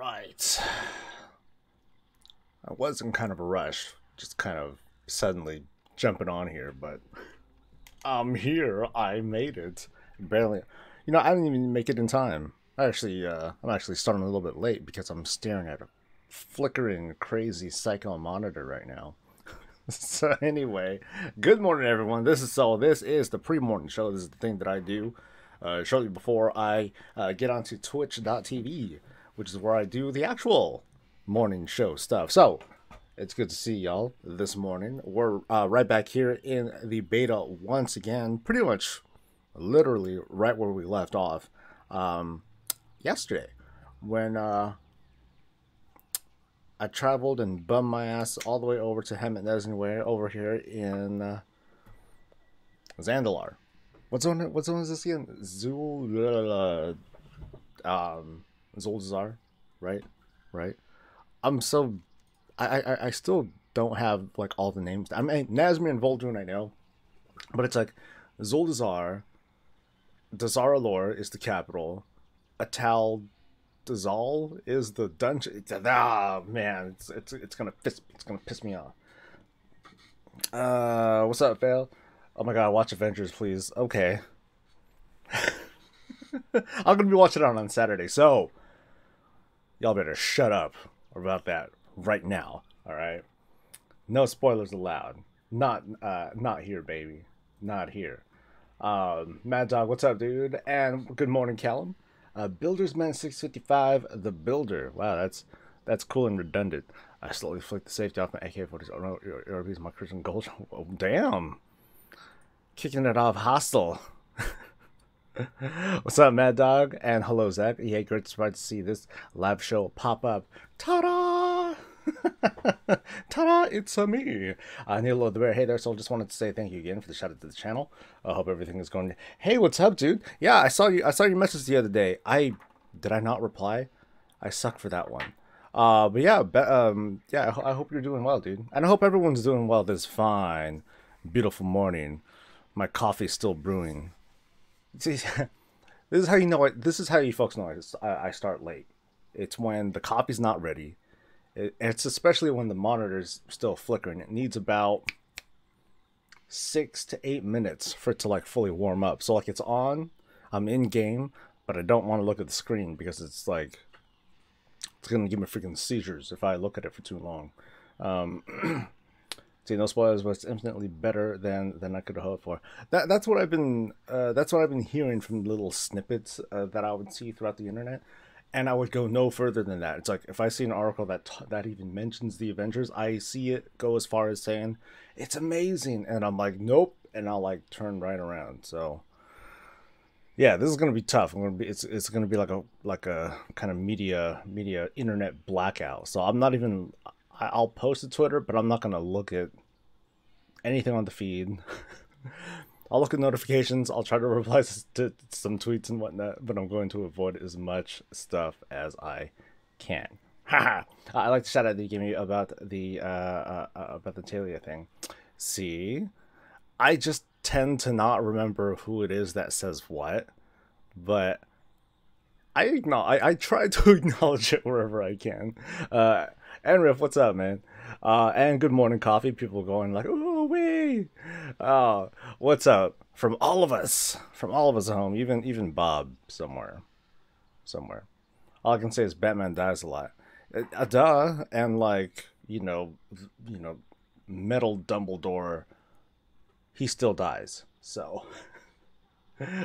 Right. I was in kind of a rush, just kind of suddenly jumping on here, but I'm here. I made it. Barely. I didn't even make it in time. I'm actually starting a little bit late because I'm staring at a flickering, crazy psycho monitor right now. So anyway, good morning, everyone. This is Saul. This is the pre-morning show. This is the thing that I do shortly before I get onto Twitch.tv, which is where I do the actual morning show stuff. So it's good to see y'all this morning. We're right back here in the beta once again, pretty much literally right where we left off yesterday when I traveled and bummed my ass all the way over to Hemet Nezinware over here in Zandalar. What zone is this again? Zuldazar, right? I still don't have like all the names. I mean, Nazmir and Vol'jin I know, but it's like Zuldazar, Dazar'alor is the capital, Atal Dazal is the dungeon. Man, it's gonna piss me off. What's up, Fail? Oh my god, watch Avengers, please. Okay. I'm gonna be watching it on Saturday, so y'all better shut up about that right now. All right, no spoilers allowed. Not here, baby. Not here. Mad Dog, what's up, dude? And good morning, Callum. Buildersman 655, the Builder. Wow, that's cool and redundant. I slowly flick the safety off my AK-40. Oh no, you're using my Christian Gold. Oh, damn. Kicking it off hostile. What's up, Mad Dog? And hello, Zach. Yeah, great surprise to see this live show pop up. Ta-da! Ta-da! It's me. Nilo the Bear. Hey there, so just wanted to say thank you again for the shout out to the channel. I hope everything is going. Hey, what's up, dude? Yeah, I saw your message the other day. Did I not reply? I suck for that one. But yeah, yeah. I hope you're doing well, dude, and I hope everyone's doing well this fine, beautiful morning. My coffee's still brewing. See, this is how you know it. This is how you folks know I start late. It's when the coffee's not ready. It's especially when the monitor's still flickering. It needs about 6 to 8 minutes for it to like fully warm up. So like it's on, I'm in game, but I don't want to look at the screen because it's like it's gonna give me freaking seizures if I look at it for too long. See, no spoilers, but it's infinitely better than I could have hoped for. That's what I've been hearing from little snippets that I would see throughout the internet. And I would go no further than that. It's like if I see an article that even mentions the Avengers, I see it go as far as saying it's amazing, and I'm like, nope, and I'll like turn right around. So yeah, this is gonna be tough. It's gonna be like a kind of media internet blackout. So I'm not even. I'll post to Twitter, but I'm not gonna look at anything on the feed. I'll look at notifications. I'll try to reply to some tweets and whatnot, but I'm going to avoid as much stuff as I can. Haha! I like the shout out that you gave me about the Talia thing. See, I just tend to not remember who it is that says what, but I try to acknowledge it wherever I can. And Riff, what's up, man? And good morning, coffee. People going like, oh, wait. What's up? From all of us at home, even Bob somewhere. All I can say is Batman dies a lot. Duh. And like, metal Dumbledore, he still dies. So,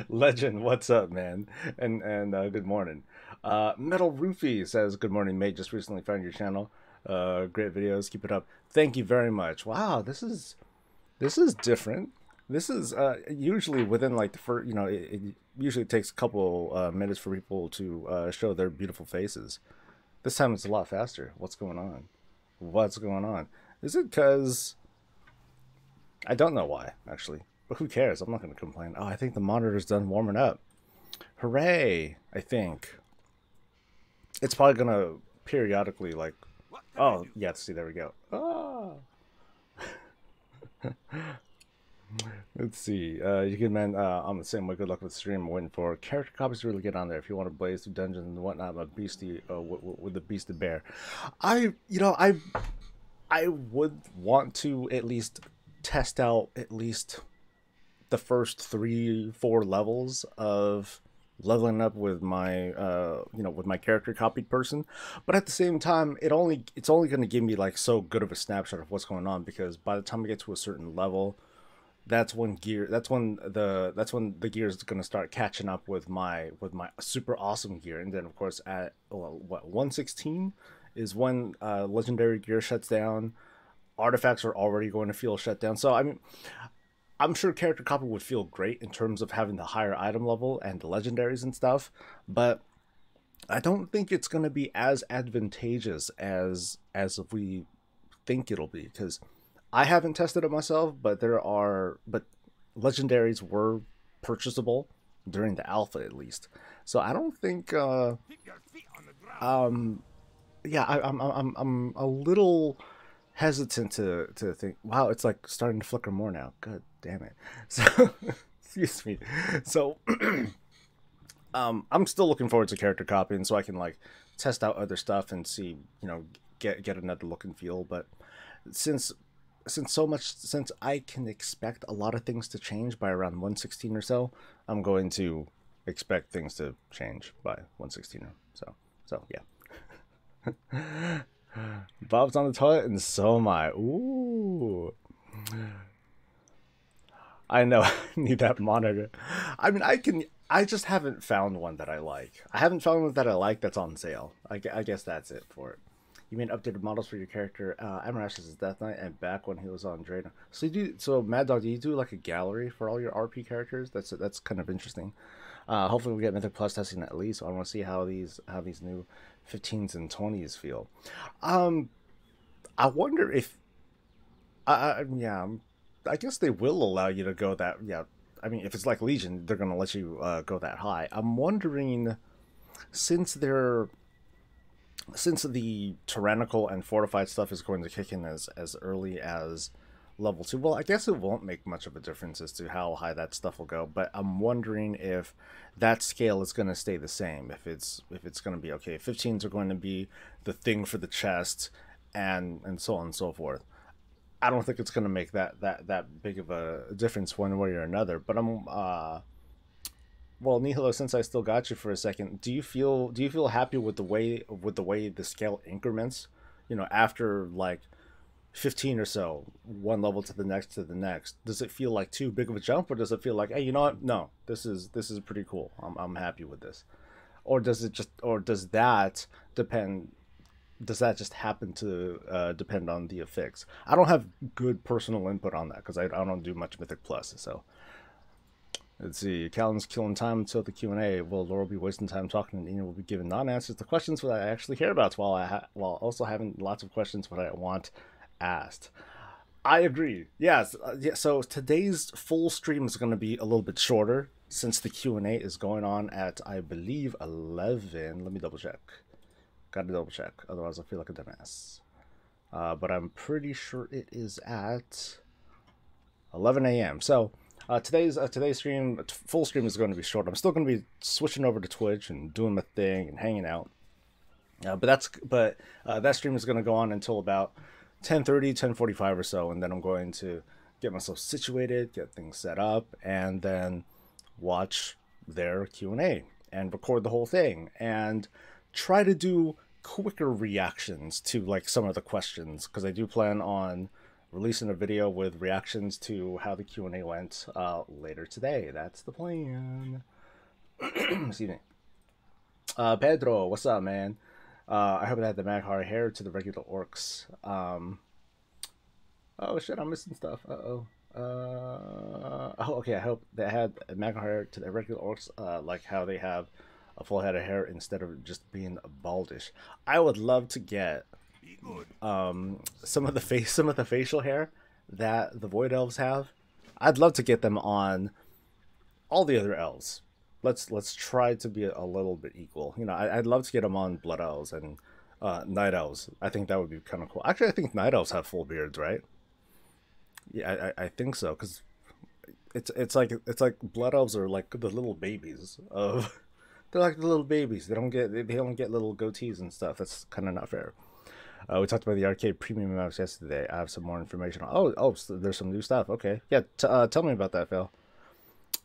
Legend, what's up, man? And good morning. Metal Roofy says, good morning, mate. Just recently found your channel. Great videos. Keep it up. Thank you very much. Wow, this is different. This is usually within like the first, it usually takes a couple minutes for people to show their beautiful faces. This time it's a lot faster. What's going on? Is it because I don't know why, actually, but who cares? I'm not going to complain. Oh, I think the monitor's done warming up. Hooray! I think it's probably gonna periodically like. Oh, yeah. See, there we go. Oh. Let's see. You can man. I'm the same way. Good luck with the stream. I'm waiting for character copies to really get on there. If you want to blaze through dungeons and whatnot, I'm a beastie with the beastie bear. I would want to at least test out at least the first 3-4 levels of leveling up with my with my character copied person. But at the same time, it's only going to give me like so good of a snapshot of what's going on, because by the time I get to a certain level, that's when the gear is going to start catching up with my super awesome gear. And then of course at 116 is when legendary gear shuts down. Artifacts are already going to feel shut down. So I mean, I'm sure character copy would feel great in terms of having the higher item level and the legendaries and stuff, but I don't think it's going to be as advantageous as we think it'll be, because I haven't tested it myself, but legendaries were purchasable during the alpha at least. So I don't think yeah, I'm a little hesitant to think, wow, it's like starting to flicker more now. God damn it. So excuse me. So I'm still looking forward to character copying so I can like test out other stuff and see, get another look and feel. But since I can expect a lot of things to change by around 116 or so, I'm going to expect things to change by 116 or so yeah. Bob's on the toilet and so am I. Ooh. I know. I need that monitor. I mean, I just haven't found one that I like. I haven't found one that I like that's on sale. I guess that's it for it. You mean updated models for your character? Amarash's Death Knight and back when he was on Drayton. So Mad Dog, do you do like a gallery for all your RP characters? That's kind of interesting. Hopefully we get Mythic Plus testing at least. So I want to see how these new 15s and 20s feel. I wonder if yeah, I guess they will allow you to go that, yeah. I mean, if it's like Legion, they're gonna let you go that high. I'm wondering, since the tyrannical and fortified stuff is going to kick in as early as level 2. Well, I guess it won't make much of a difference as to how high that stuff will go, but I'm wondering if that scale is going to stay the same. If it's going to be okay, 15s are going to be the thing for the chest, and so on and so forth. I don't think it's going to make that big of a difference one way or another. But well, Nihilo, since I still got you for a second, do you feel happy with the way the scale increments? After like 15 or so, one level to the next. Does it feel like too big of a jump, or does it feel like, hey, you know what? No, this is pretty cool. I'm happy with this. Or does that depend? Does that just happen to depend on the effects? I don't have good personal input on that because I don't do much Mythic Plus. So let's see. Callan's killing time until the Q&A. Will Laura be wasting time talking, and Ian will be giving non-answers to questions that I actually care about, while also having lots of questions what I want asked. I agree. Yes. Yeah, so today's full stream is going to be a little bit shorter since the Q&A is going on at, I believe, 11. Let me double check. Gotta double check, otherwise I feel like a dumbass. But I'm pretty sure it is at 11 a.m. So today's stream, full stream, is going to be short. I'm still going to be switching over to Twitch and doing my thing and hanging out. But that stream is going to go on until about 10:30, 10:45 or so, and then I'm going to get myself situated, get things set up, and then watch their Q&A and record the whole thing and try to do quicker reactions to like some of the questions, because I do plan on releasing a video with reactions to how the Q&A went later today. That's the plan. Excuse me. Pedro, what's up, man? I hope it had the Maghar hair to the regular orcs. Oh shit, I'm missing stuff. Oh, okay. I hope they had Maghar hair to the regular orcs, like how they have a full head of hair instead of just being baldish. I would love to get some of the facial hair that the Void Elves have. I'd love to get them on all the other elves. Let's try to be a little bit equal. I'd love to get them on Blood Elves and Night Elves. I think that would be kind of cool. Actually, I think Night Elves have full beards, right? Yeah, I think so, because it's like blood elves are like the little babies of they're like the little babies. They don't get little goatees and stuff. That's kind of not fair. We talked about the arcade premium maps yesterday. I have some more information. So there's some new stuff. Okay, yeah. Tell me about that, Phil.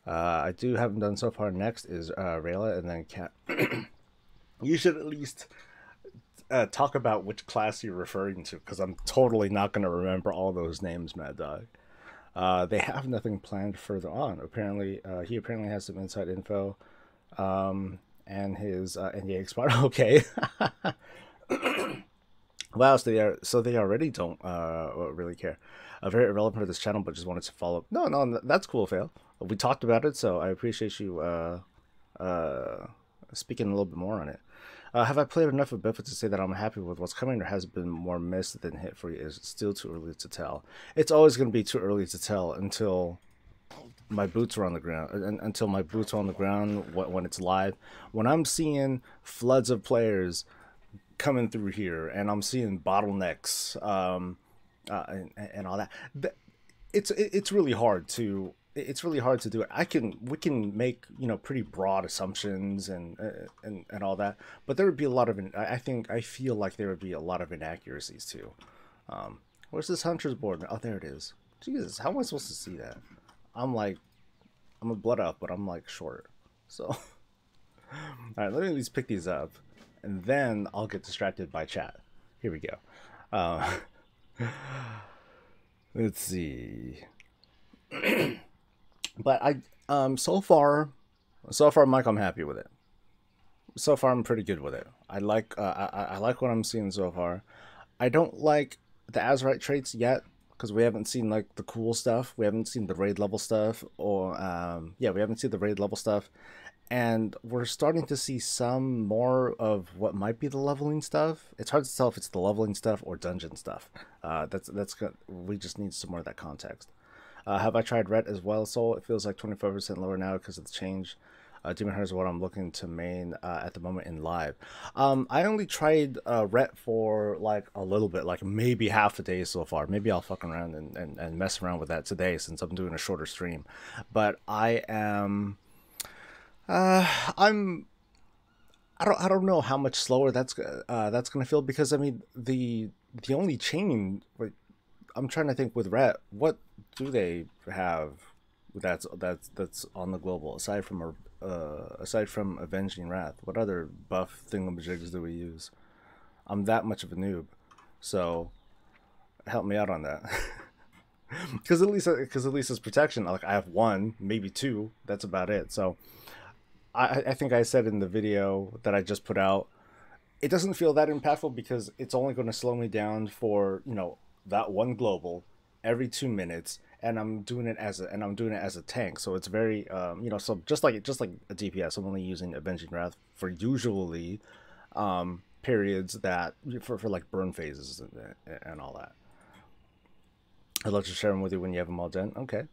I do haven't done so far. Next is Rayla, and then Cat. You should at least talk about which class you're referring to, because I'm totally not going to remember all those names, Mad Dog. They have nothing planned further on. Apparently, he apparently has some inside info, and his NDA expired. Okay. Wow, so they already don't really care. Very irrelevant for this channel, but just wanted to follow up. No, that's cool, Fail. We talked about it, so I appreciate you speaking a little bit more on it. Have I played enough of Biffle to say that I'm happy with what's coming, or has it been more missed than hit for you? Is it still too early to tell? It's always going to be too early to tell until my boots are on the ground. Until my boots are on the ground when it's live. When I'm seeing floods of players coming through here, and I'm seeing bottlenecks and all that, it's really hard to do it. We can make, you know, pretty broad assumptions and all that, but there would be a lot of, I feel like there would be a lot of inaccuracies too. Where's this hunter's board? Oh, there it is. Jesus, how am I supposed to see that? I'm a blood elf, but I'm like short, so all right, let me at least pick these up, and then I'll get distracted by chat. Here we go. Let's see. But so far, Mike, I'm happy with it. So far, I'm pretty good with it. I like what I'm seeing so far. I don't like the Azeroth traits yet, because we haven't seen like the cool stuff. We haven't seen the raid level stuff, or we haven't seen the raid level stuff, and we're starting to see some more of what might be the leveling stuff. It's hard to tell if it's the leveling stuff or dungeon stuff. That's good. We just need some more of that context. Have I tried Ret as well, Soul? It feels like 25% lower now because of the change. Demon Hunter is what I'm looking to main at the moment in live. I only tried Ret for like a little bit, like maybe half a day so far. Maybe I'll fuck around and mess around with that today, since I'm doing a shorter stream. But I don't know how much slower that's gonna feel, because I mean the only chain, like, I'm trying to think with Ret, what do they have that's on the global aside from Avenging Wrath? What other buff thingamajigs do we use? I'm that much of a noob, so help me out on that. Because at least it's protection. Like, I have one, maybe two. That's about it. So I think I said in the video that I just put out, it doesn't feel that impactful because it's only going to slow me down for, you know, that one global every 2 minutes, and I'm doing it as a tank. So it's very you know, so just like a DPS, I'm only using Avenging Wrath for usually periods that for like burn phases and all that. I'd love to share them with you when you have them all done. Okay.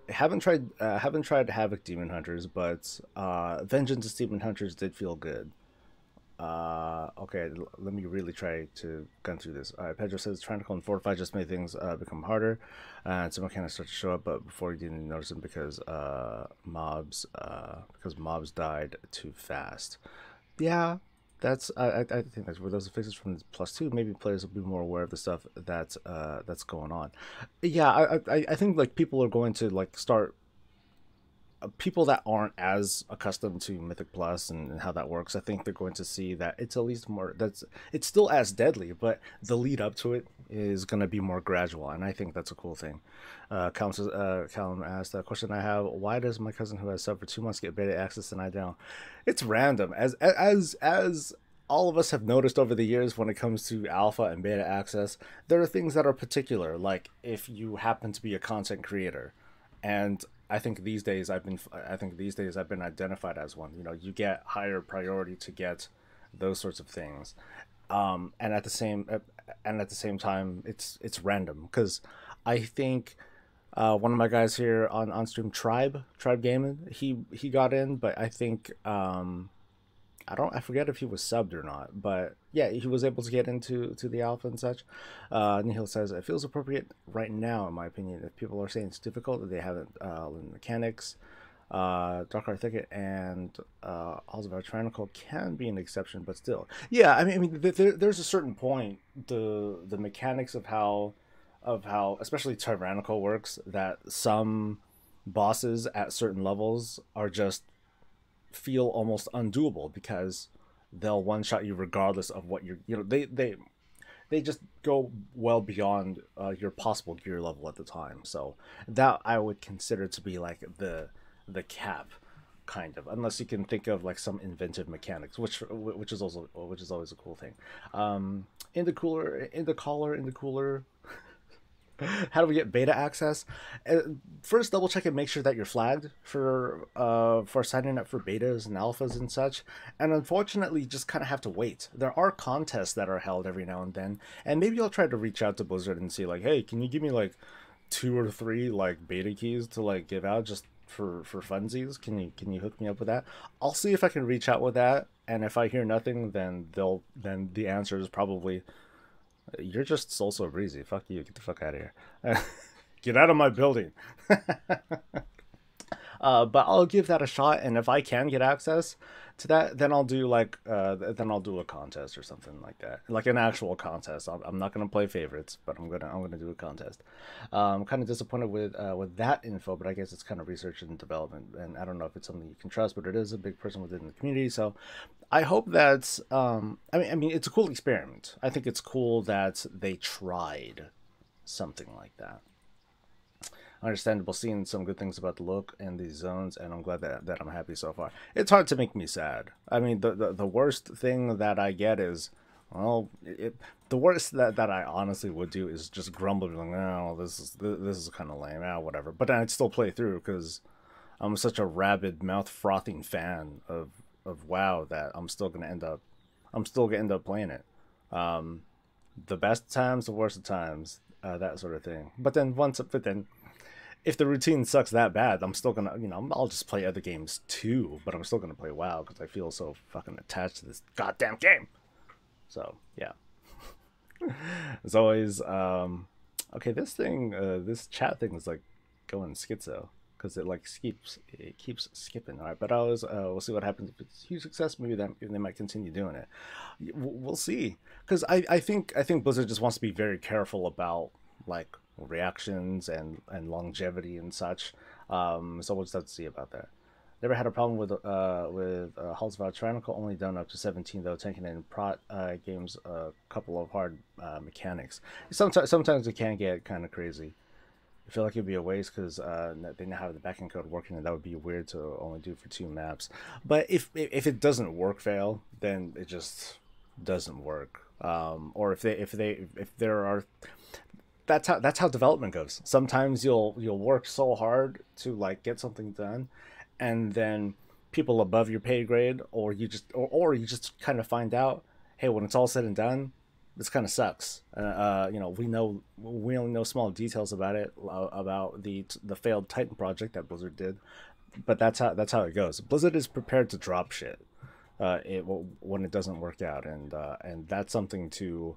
Haven't tried Havoc Demon Hunters, but Vengeance Demon Hunters did feel good. Okay, let me really try to gun through this. All right, Pedro says trying to call and fortify just made things become harder, and some mechanics start to show up, but before you didn't notice them because mobs died too fast. Yeah, that's I think that's where those fixes from +2. Maybe players will be more aware of the stuff that's going on. Yeah, I think like people are going to like start. People that aren't as accustomed to Mythic Plus and how that works, I think they're going to see that it's at least more, it's still as deadly, but the lead up to it is going to be more gradual, and I think that's a cool thing. Callum asked a question I have: why does my cousin who has subbed for 2 months get beta access and I don't? It's random, as all of us have noticed over the years. When it comes to alpha and beta access, there are things that are particular, like if you happen to be a content creator, and I think these days I've been identified as one. You know, you get higher priority to get those sorts of things, and at the same time, it's random, because I think one of my guys here on stream, Tribe Gaming, he got in, but I think I forget if he was subbed or not, but yeah, he was able to get into the alpha and such. Nihil says it feels appropriate right now, in my opinion. If people are saying it's difficult, they haven't learned mechanics. Dark Thicket and Halls of our Tyrannical can be an exception, but still, yeah. There's a certain point the mechanics of how especially Tyrannical works, that some bosses at certain levels are just feel almost undoable because they'll one shot you regardless of what you're, they just go well beyond your possible gear level at the time. So that I would consider to be like the cap, kind of, unless you can think of like some inventive mechanics, which is always a cool thing. In the cooler. How do we get beta access? First, double check and make sure that you're flagged for signing up for betas and alphas and such. And unfortunately, just kind of have to wait. There are contests that are held every now and then, and maybe I'll try to reach out to Blizzard and see like, hey, can you give me like 2 or 3 like beta keys to like give out just for funsies? Can you hook me up with that? I'll see if I can reach out with that, and if I hear nothing, then the answer is probably, you're just SoulSoBreezy. Fuck you. Get the fuck out of here. Get out of my building. But I'll give that a shot, and if I can get access to that, then I'll do like then I'll do a contest or something like that, like an actual contest. I'm not gonna play favorites, but I'm gonna do a contest. I'm kind of disappointed with that info, but I guess it's kind of research and development, and I don't know if it's something you can trust, but it is a big person within the community, so I hope that's I mean it's a cool experiment. I think it's cool that they tried something like that. Understandable, seeing some good things about the look and these zones, and I'm glad that I'm happy so far. It's hard to make me sad. I mean, the worst thing that I get is, well, the worst that I honestly would do is just grumble, like, oh, this is kind of lame, whatever. But then I'd still play through because I'm such a rabid, mouth frothing fan of WoW that I'm still gonna end up playing it. The best times, the worst of times, that sort of thing. But then if the routine sucks that bad, I'm still gonna, I'll just play other games too, but I'm still gonna play WoW because I feel so fucking attached to this goddamn game. So yeah, as always, okay, this chat thing is like going schizo because it keeps skipping. All right, but we'll see what happens if it's a huge success. Maybe they might continue doing it. We'll see, because I think Blizzard just wants to be very careful about like reactions and longevity and such. So we'll just have to see about that. Never had a problem with Halls of Tyrannical, only done up to 17 though, taking in prot games a couple of hard mechanics. Sometimes it can get kind of crazy. I feel like it'd be a waste because they now have the backend code working, and that would be weird to only do for 2 maps. But if it doesn't work, fail, then it just doesn't work. Or if there are, that's how development goes. Sometimes you'll work so hard to like get something done, and then people above your pay grade, or you just kind of find out, hey, when it's all said and done, this kind of sucks. We only know small details about it, about the failed Titan project that Blizzard did, but that's how it goes. Blizzard is prepared to drop shit when it doesn't work out, and that's something to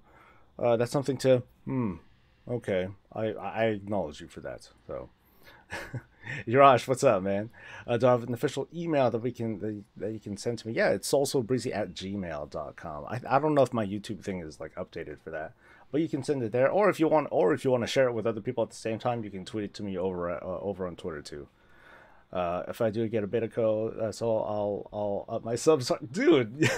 okay, I acknowledge you for that. So, Yurash, what's up, man? Do I have an official email that you can send to me? Yeah, it's SoulSoBreezy@gmail.com. I don't know if my YouTube thing is like updated for that, but you can send it there. Or if you want to share it with other people at the same time, you can tweet it to me over on Twitter too. If I do get a beta code, so I'll up my subs, dude.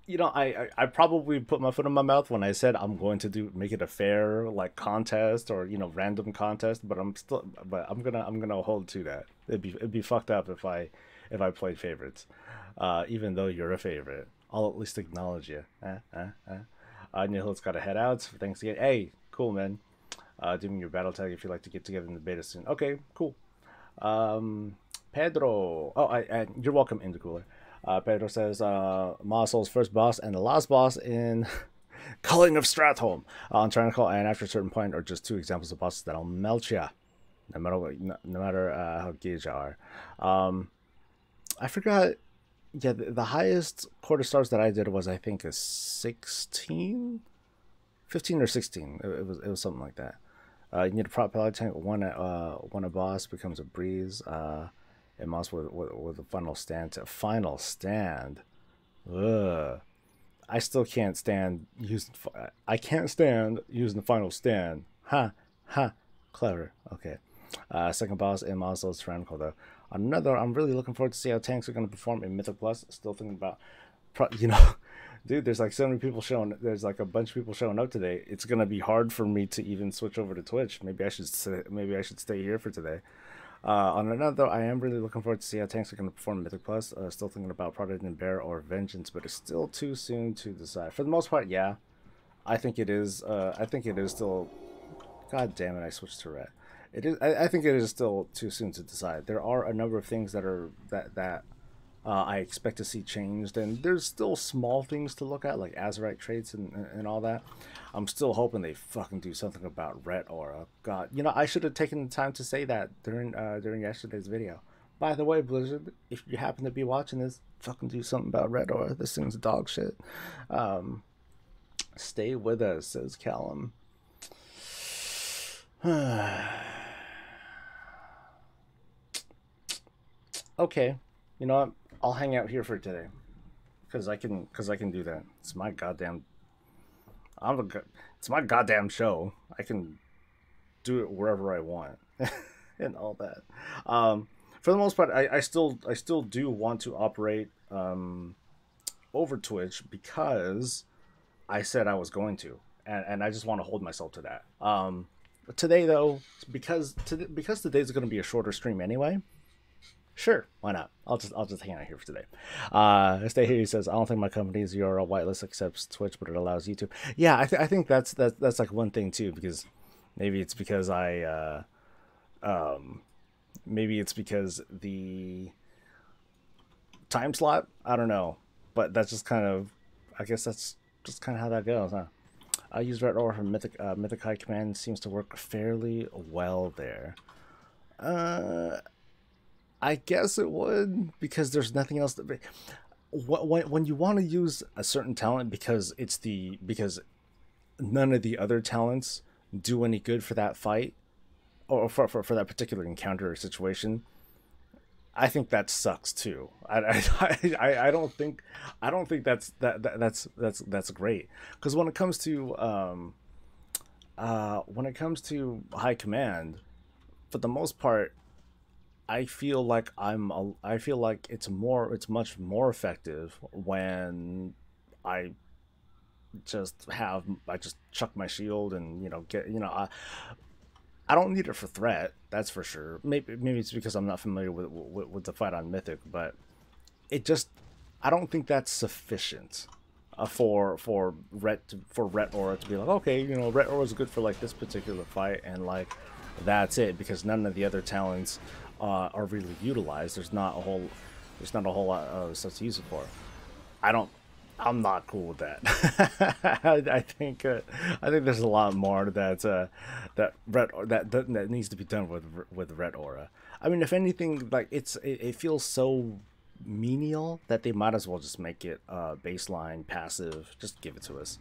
I probably put my foot in my mouth when I said I'm going to make it a fair like contest or random contest, but I'm gonna hold to that. It'd be fucked up if I played favorites, even though you're a favorite. I'll at least acknowledge you. Nihil's got to head out. Thanks again. Hey, cool, man. Do me your battle tag if you'd like to get together in the beta soon. Okay, cool. Pedro. Oh, you're welcome, Intercooler. Pedro says, Masol's first boss and the last boss in Culling of Stratholme on Tyrannical, and after a certain point are just 2 examples of bosses that'll melt ya, no matter how gauge you are. I forgot yeah, the highest quarter stars that I did was, I think, a 16, 15 or 16. It was something like that. You need a prop pellet tank. When a boss becomes a breeze. It must with a final stand. Final stand. Ugh. I still can't stand using. I can't stand using the final stand. Ha ha. Clever. Okay. Second boss in Maslow's Tyrannical. Another. I'm really looking forward to see how tanks are going to perform in Mythic Plus. Still thinking about, dude. There's like so many people showing. There's like a bunch of people showing up today. It's gonna be hard for me to even switch over to Twitch. Maybe I should. Maybe I should stay here for today. On another, I am really looking forward to see how tanks are going to perform in Mythic Plus. Still thinking about Prodigy and Bear or Vengeance, but it's still too soon to decide. For the most part, yeah, I think it is. I think it is still. God damn it! I switched to red. It is. I think it is still too soon to decide. There are a number of things that I expect to see changed, and there's still small things to look at, like Azeroth traits and all that. I'm still hoping they fucking do something about Ret Aura. God, I should have taken the time to say that during yesterday's video. By the way, Blizzard, if you happen to be watching this, fucking do something about Ret Aura. This thing's dog shit. Stay with us, says Callum. Okay, you know what? I'll hang out here for today, because I can do that. It's my goddamn. It's my goddamn show. I can do it wherever I want, and all that. For the most part, I still do want to operate over Twitch, because I said I was going to, and I just want to hold myself to that. Today though, because today's going to be a shorter stream anyway. Sure, why not? I'll just hang out here for today. Stay here. He says, I don't think my company's URL whitelist accepts Twitch, but it allows YouTube. Yeah, I think that's like one thing too, because maybe it's because maybe it's because the time slot. I don't know, but that's just kind of. I guess that's just kind of how that goes, huh? I use Red Aura for Mythic High Command. Seems to work fairly well there. I guess it would, because there's nothing else to be. When you want to use a certain talent because none of the other talents do any good for that fight, or for that particular encounter or situation, I think that sucks too. I don't think that's great, because when it comes to high command, for the most part, I feel like it's much more effective when I just chuck my shield and I don't need it for threat, that's for sure. Maybe it's because I'm not familiar with the fight on Mythic, but I don't think that's sufficient for Ret Aura to be like, okay, Ret Aura is good for like this particular fight, and like that's it, because none of the other talents are really utilized. There's not a whole lot of stuff to use it for. I'm not cool with that. I think there's a lot more that needs to be done with Red Aura. I mean, if anything, like it feels so menial that they might as well just make it baseline passive. Just give it to us.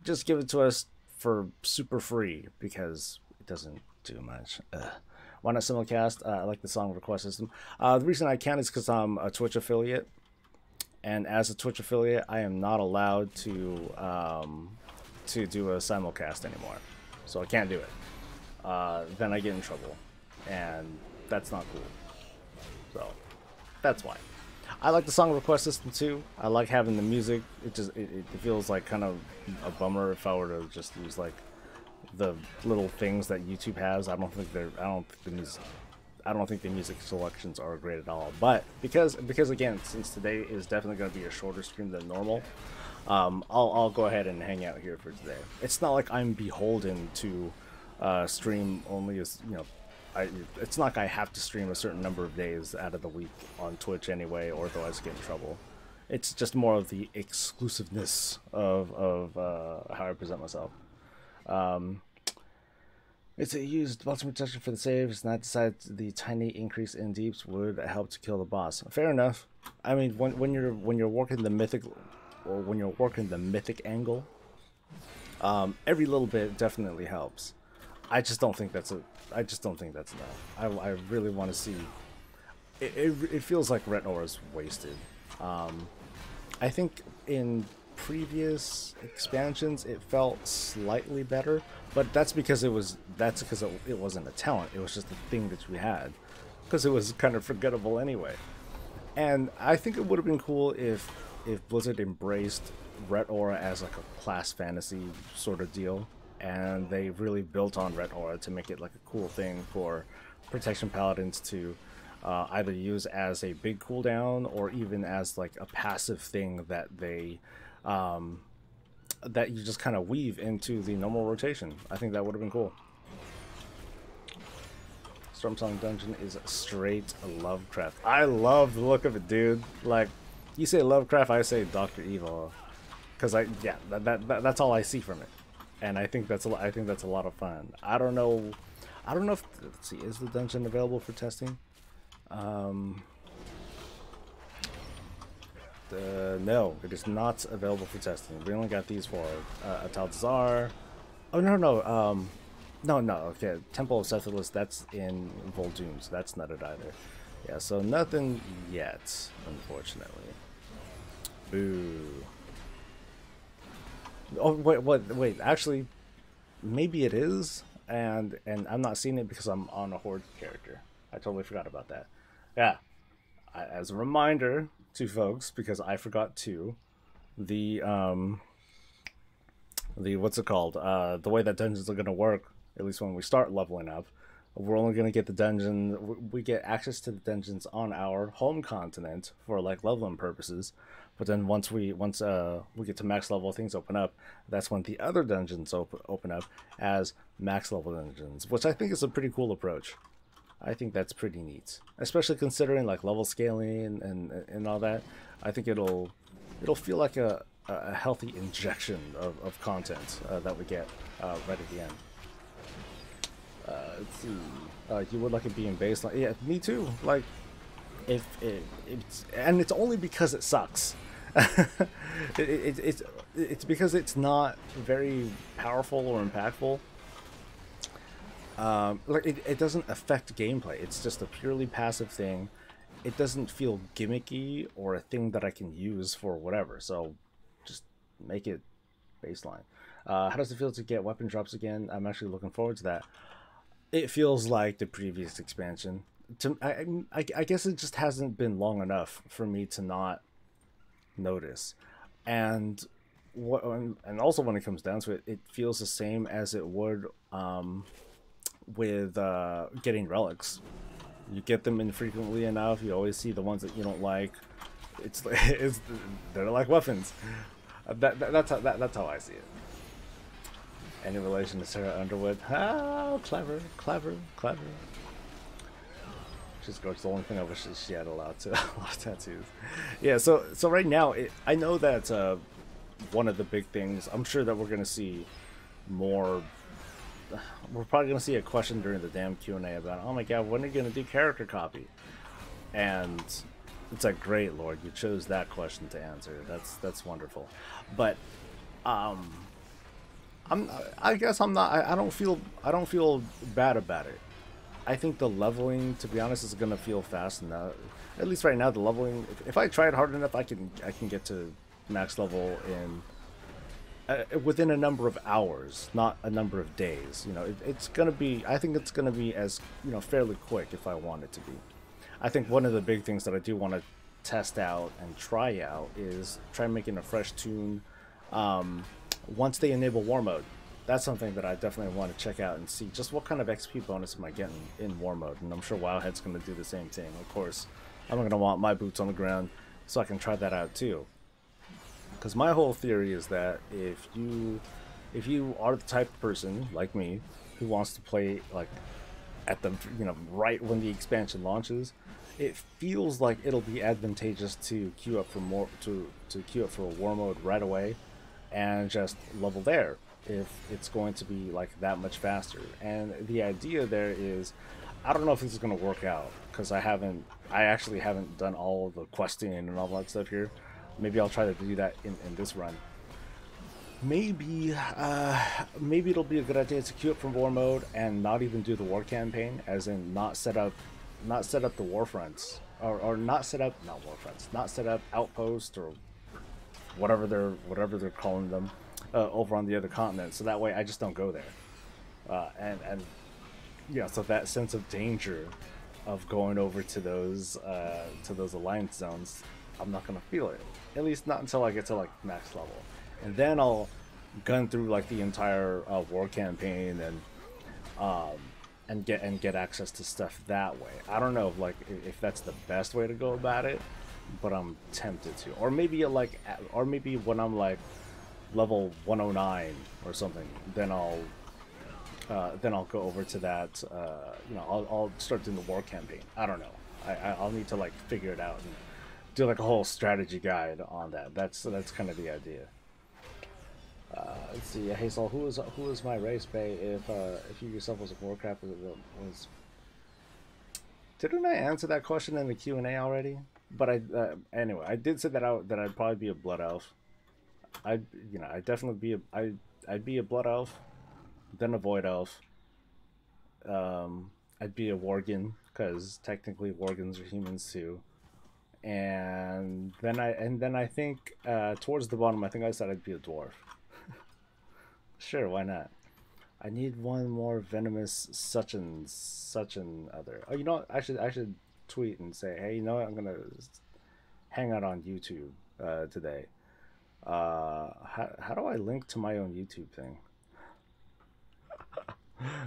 Just give it to us for super free, because it doesn't do much. Why not simulcast? I like the song request system. The reason I can't is because I'm a Twitch affiliate, and as a Twitch affiliate, I am not allowed to do a simulcast anymore, so I can't do it. Then I get in trouble, and that's not cool. So that's why. I like the song request system too. I like having the music. It feels like kind of a bummer if I were to just use like the little things that YouTube has. I don't think the music selections are great at all. But because again, since today is definitely going to be a shorter stream than normal, I'll go ahead and hang out here for today. It's not like I'm beholden to stream only as it's not like I have to stream a certain number of days out of the week on Twitch anyway, or otherwise get in trouble. It's just more of the exclusiveness of how I present myself. It's a used ultimate protection for the saves, and that decides the tiny increase in deeps would help to kill the boss. Fair enough. I mean, when you're working the mythic, or when you're working the mythic angle, every little bit definitely helps. I just don't think that's enough. I really want to see. It feels like Ret Aura's wasted. I think in previous expansions it felt slightly better, but that's because it wasn't a talent. It was just a thing that we had, because it was kind of forgettable anyway. And I think it would have been cool if Blizzard embraced Ret Aura as like a class fantasy sort of deal, and they really built on Ret Aura to make it like a cool thing for Protection Paladins to either use as a big cooldown or even as like a passive thing that they that you just kind of weave into the normal rotation. I think that would have been cool. Stormsong Dungeon is straight Lovecraft. I love the look of it, dude. Like, you say Lovecraft, I say Dr. Evil, because that's all I see from it, and I think that's a lot of fun. I don't know if, let's see, is the dungeon available for testing? No, it is not available for testing. We only got these for Atal'Dazar. Oh no, okay. Temple of Sethless, that's in Vol'jin, so that's not it either. Yeah, so nothing yet, unfortunately. Boo. Oh wait, actually, maybe it is, and I'm not seeing it because I'm on a Horde character. I totally forgot about that. Yeah, as a reminder to folks, because I forgot to, the what's it called? The way that dungeons are gonna work, at least when we start leveling up, we're only gonna get the dungeon. We get access to the dungeons on our home continent for like leveling purposes. But then once we get to max level, things open up. That's when the other dungeons open up as max level dungeons, which I think is a pretty cool approach. I think that's pretty neat, especially considering like level scaling and all that. I think it'll feel like a healthy injection of content that we get right at the end. Let's see. You would like it being baseline? Yeah, me too. Like, it's only because it sucks. It's because it's not very powerful or impactful. Like it doesn't affect gameplay. It's just a purely passive thing. It doesn't feel gimmicky or a thing that I can use for whatever. So just make it baseline. How does it feel to get weapon drops again? I'm actually looking forward to that. It feels like the previous expansion. I guess it just hasn't been long enough for me to not notice. And also when it comes down to it, it feels the same as it would with getting relics. You get them infrequently enough, you always see the ones that you don't like. They're like weapons. That's how I see it. Any relation to Sarah Underwood? Oh, clever. She's gorgeous. The only thing I wish is she had a lot of tattoos. Yeah, so right now, I know that one of the big things, I'm sure that we're going to see more. We're probably going to see a question during the damn Q&A about, oh my god, when are you going to do character copy? And it's like, great lord, you chose that question to answer. That's wonderful. But I guess I'm not. I don't feel bad about it. I think the leveling, to be honest, is gonna feel fast enough. At least right now, the leveling. If I try it hard enough, I can get to max level in within a number of hours, not a number of days. You know, it's gonna be. I think it's gonna be as fairly quick if I want it to be. I think one of the big things that I do want to test out and try out is try making a fresh tune. Once they enable War Mode, that's something that I definitely want to check out and see just what kind of XP bonus am I getting in War Mode. And I'm sure Wowhead's going to do the same thing. Of course, I'm going to want my boots on the ground so I can try that out too. Because my whole theory is that if you are the type of person like me who wants to play like at the right when the expansion launches, it feels like it'll be advantageous to queue up for more to queue up for a War Mode right away and just level there. if it's going to be like that much faster. And the idea there is, I don't know if this is going to work out because I actually haven't done all the questing and all that stuff here. Maybe I'll try to do that in this run. Maybe it'll be a good idea to queue up from war mode and not even do the war campaign, as in not set up the war fronts, or not set up outposts or whatever they're calling them over on the other continent. So that way I just don't go there, and yeah, so that sense of danger of going over to those alliance zones, I'm not gonna feel it, at least not until I get to like max level. And then I'll gun through like the entire war campaign and get access to stuff that way. I don't know if that's the best way to go about it, but I'm tempted to. Or maybe when I'm like level 109 or something, then I'll go over to that. I'll start doing the war campaign. I don't know. I'll need to like figure it out and do like a whole strategy guide on that. That's kind of the idea. Let's see. Hey Saul, who is my race, Bay? If you yourself was a Warcraft, didn't I answer that question in the Q&A already? But anyway, I did say that I'd probably be a Blood Elf. I'd definitely I'd be a Blood Elf, then a Void Elf. I'd be a Worgen because technically Worgens are humans too. And then I think towards the bottom, I think I said I'd be a dwarf. Sure, why not? I need one more venomous such and other. Oh, you know what? I should tweet and say, hey, you know what? I'm gonna hang out on YouTube today. How do I link to my own YouTube thing?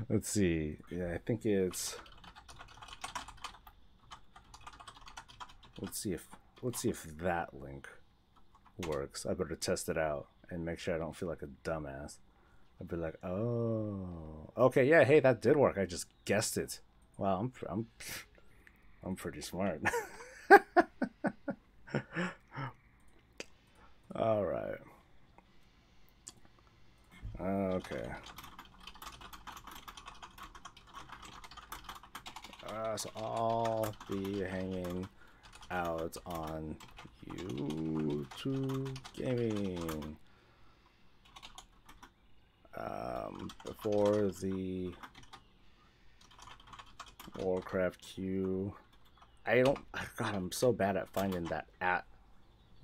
Let's see. Yeah, I think it's. Let's see if that link works. I better test it out and make sure I don't feel like a dumbass. I'd be like, oh, okay, yeah, hey, that did work. I just guessed it. Wow, I'm pretty smart. All right. Okay. So I'll be hanging out on YouTube Gaming before the Warcraft queue. God, I'm so bad at finding that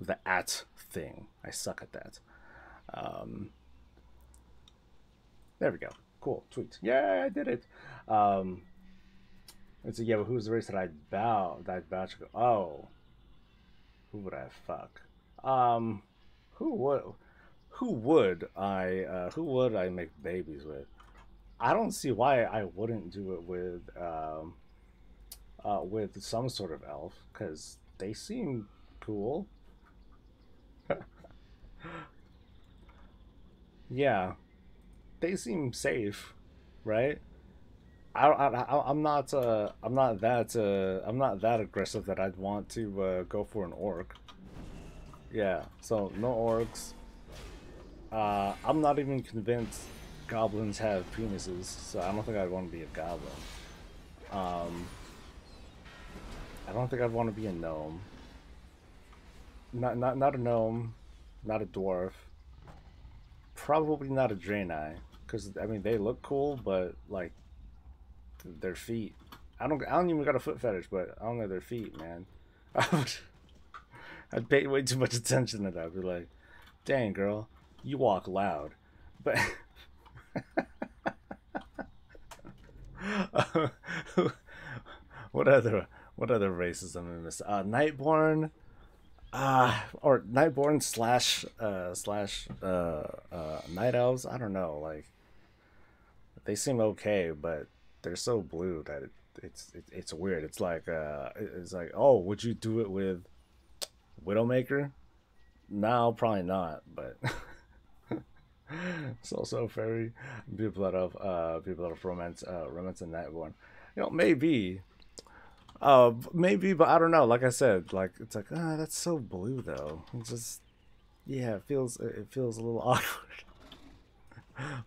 the at thing. I suck at that. There we go. Cool. Tweet. Yeah, I did it. Let's see. Yeah, but who's the race that I'd bow to go? Oh, who would I fuck? Who would I make babies with? I don't see why I wouldn't do it with some sort of elf, because they seem cool. Yeah, they seem safe, right? I'm not that aggressive that I'd want to go for an orc. Yeah, so no orcs. I'm not even convinced goblins have penises, so I don't think I'd want to be a goblin. I don't think I'd want to be a gnome. Not a gnome, not a dwarf. Probably not a Draenei, because I mean they look cool, but like their feet. I don't even got a foot fetish, but I don't know their feet, man. I'd pay way too much attention to that. I'd be like, dang girl, you walk loud. But what other races am I missing? Nightborn, or Nightborn slash Night Elves. I don't know. Like they seem okay, but they're so blue that it's weird. It's like oh, would you do it with Widowmaker? No, probably not. But so fairy, be blood of romance and Nightborn. You know, maybe, but I don't know. Like I said, like it's like that's so blue though. It's just, yeah, it feels a little awkward.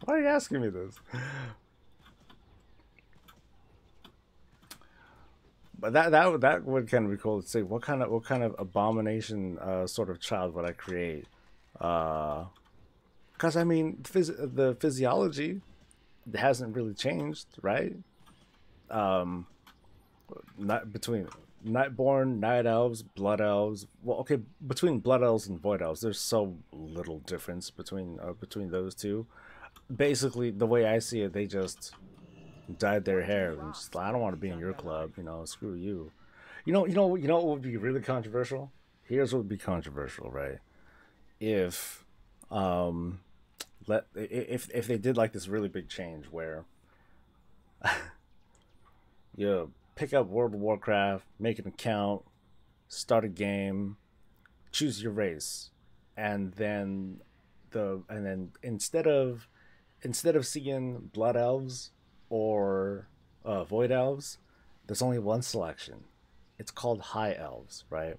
Why are you asking me this? But that would kind of be cool to say. What kind of abomination sort of child would I create? Because I mean, the physiology hasn't really changed, right? Um, not between Nightborn, Night Elves, Blood Elves. Well, okay, between Blood Elves and Void Elves, there's so little difference between those two. Basically, the way I see it, they just dyed their hair and just, I don't want to be in your club. You know, screw you. You know what would be really controversial? Here's what would be controversial, right? If um if they did like this really big change where you pick up World of Warcraft, make an account, start a game, choose your race, and then instead of seeing blood elves or void elves, there's only one selection. It's called high elves, right?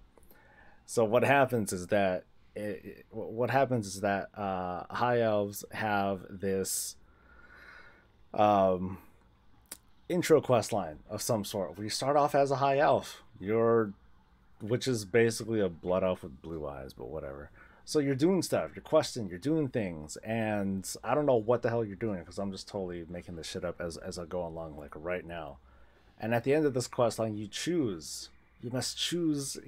So what happens is that high elves have this um, intro quest line of some sort. We start off as a high elf. Which is basically a blood elf with blue eyes, but whatever. So you're doing stuff, you're questing, you're doing things, and I don't know what the hell you're doing because I'm just totally making this shit up as I go along, like right now. And at the end of this quest line, you must choose,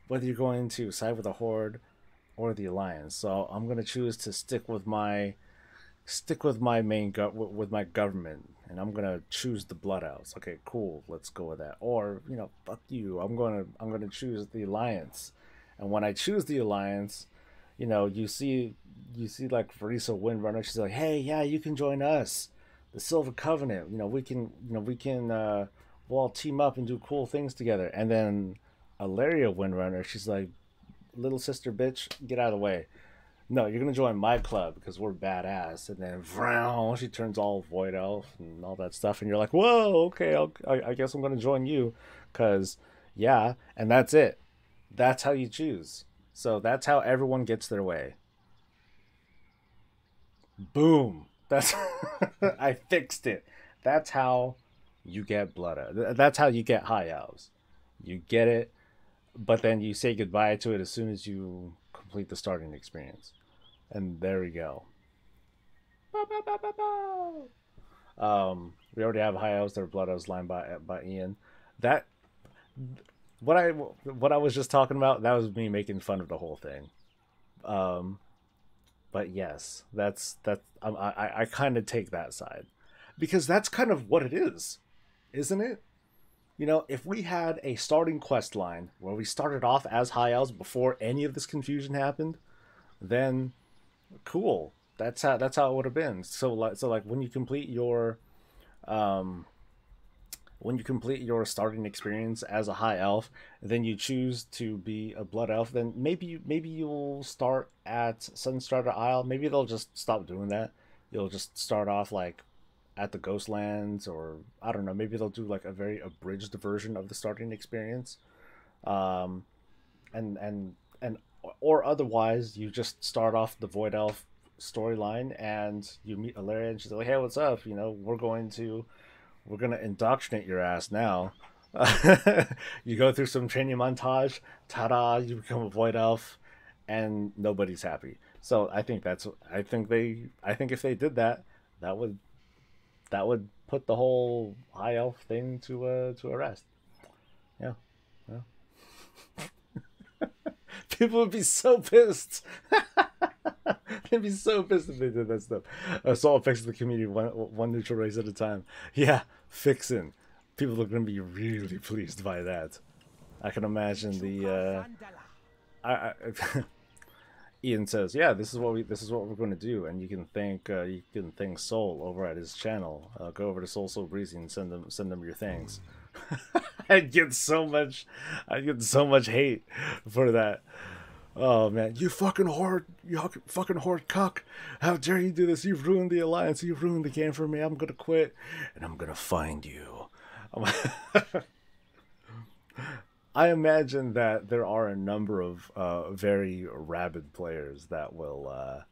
whether you're going to side with the Horde or the Alliance. So I'm gonna choose to stick with my with my government, and I'm gonna choose the Blood Elves. Okay, cool, let's go with that. Or fuck you, I'm gonna choose the Alliance. And when I choose the Alliance, you see like Verisa Windrunner. She's like, hey, yeah, you can join us, the Silver Covenant. We can we'll all team up and do cool things together. And then Alaria Windrunner, she's like, little sister bitch, get out of the way. No, you're gonna join my club because we're badass. And then vroom, she turns all void elf and all that stuff, and you're like, whoa, okay, I guess I'm gonna join you, cause yeah, and that's it. That's how you choose. So that's how everyone gets their way. Boom. That's I fixed it. That's how you get blood elves. That's how you get high elves. You get it, but then you say goodbye to it as soon as you complete the starting experience. And there we go. We already have high elves that are blood elves lined by Ian. That what I was just talking about, that was me making fun of the whole thing. Um, but yes, I kind of take that side because that's kind of what it is, isn't it? If we had a starting quest line where we started off as high elves before any of this confusion happened, then cool. That's how it would have been. So like um when you complete your starting experience as a high elf, then you choose to be a blood elf, then maybe you'll start at Sunstarter Isle. Maybe they'll just stop doing that. You'll just start off like at the Ghostlands, or I don't know, maybe they'll do like a very abridged version of the starting experience. Um and or otherwise you just start off the Void Elf storyline and you meet Alaria and she's like, hey, what's up? We're gonna indoctrinate your ass now. You go through some training montage, ta-da, you become a Void Elf, and nobody's happy. So I think if they did that, that would put the whole high elf thing to rest. Yeah, yeah. People would be so pissed. They'd be so pissed if they did that stuff. Assault fixes the community one neutral race at a time. Yeah, fixing. People are going to be really pleased by that. I can imagine the. Ian says, "Yeah, this is what we're going to do," and you can thank Soul over at his channel. Go over to SoulSoBreezy and send them your thanks. I get so much hate for that. Oh man, you fucking horde cuck! How dare you do this? You've ruined the alliance. You've ruined the game for me. I'm gonna quit, and I'm gonna find you. I imagine that there are a number of very rabid players that will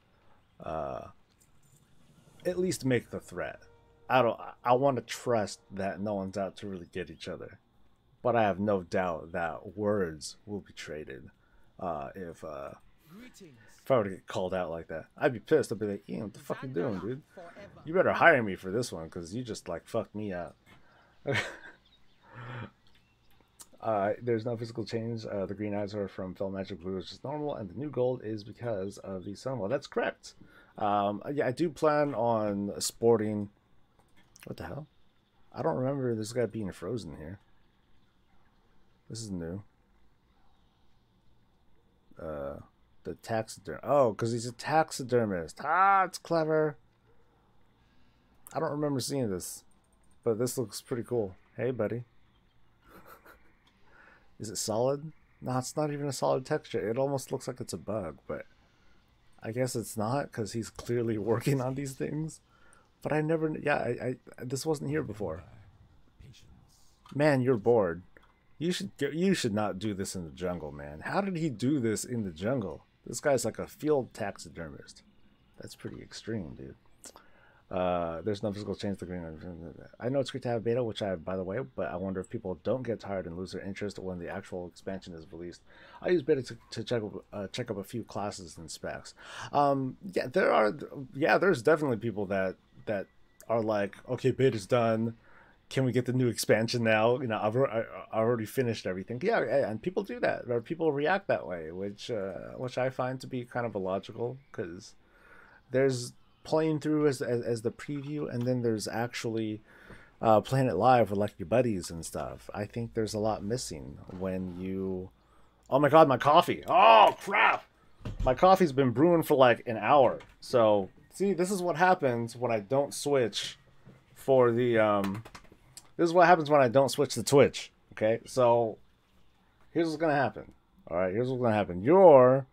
at least make the threat. I want to trust that no one's out to really get each other, but I have no doubt that words will be traded. If I were to get called out like that, I'd be pissed. I'd be like, Ian, what the fuck you doing, dude? You better hire me for this one, because you just like fucked me up. There's no physical change. The green eyes are from Fell Magic Blue, which is normal, and the new gold is because of the sun. Well, that's correct. Yeah, I do plan on sporting. What the hell? I don't remember this guy being frozen here. This is new. The taxidermist. Oh, because he's a taxidermist. Ah, it's clever. I don't remember seeing this, but this looks pretty cool. Hey, buddy. Is it solid? No, it's not even a solid texture. It almost looks like it's a bug, but I guess it's not, because he's clearly working on these things. But I never, yeah, I this wasn't here before. Man, you're bored. You should not do this in the jungle, man. How did he do this in the jungle? This guy's like a field taxidermist. That's pretty extreme, dude. There's no physical change to the green. I know it's great to have beta, which I have, by the way, but I wonder if people don't get tired and lose their interest when the actual expansion is released. I use beta to check up a few classes and specs. Yeah, there's definitely people that are like, okay, beta's done. Can we get the new expansion now? You know, I've already finished everything. Yeah, and people do that, or people react that way, which I find to be kind of illogical, because there's playing through as the preview, and then there's actually playing it live with like your buddies and stuff. I think there's a lot missing when you. Oh my god, my coffee! Oh crap! My coffee's been brewing for like an hour. So see, this is what happens when I don't switch for the This is what happens when I don't switch to Twitch. Okay, so here's what's gonna happen. All right, here's what's gonna happen. You're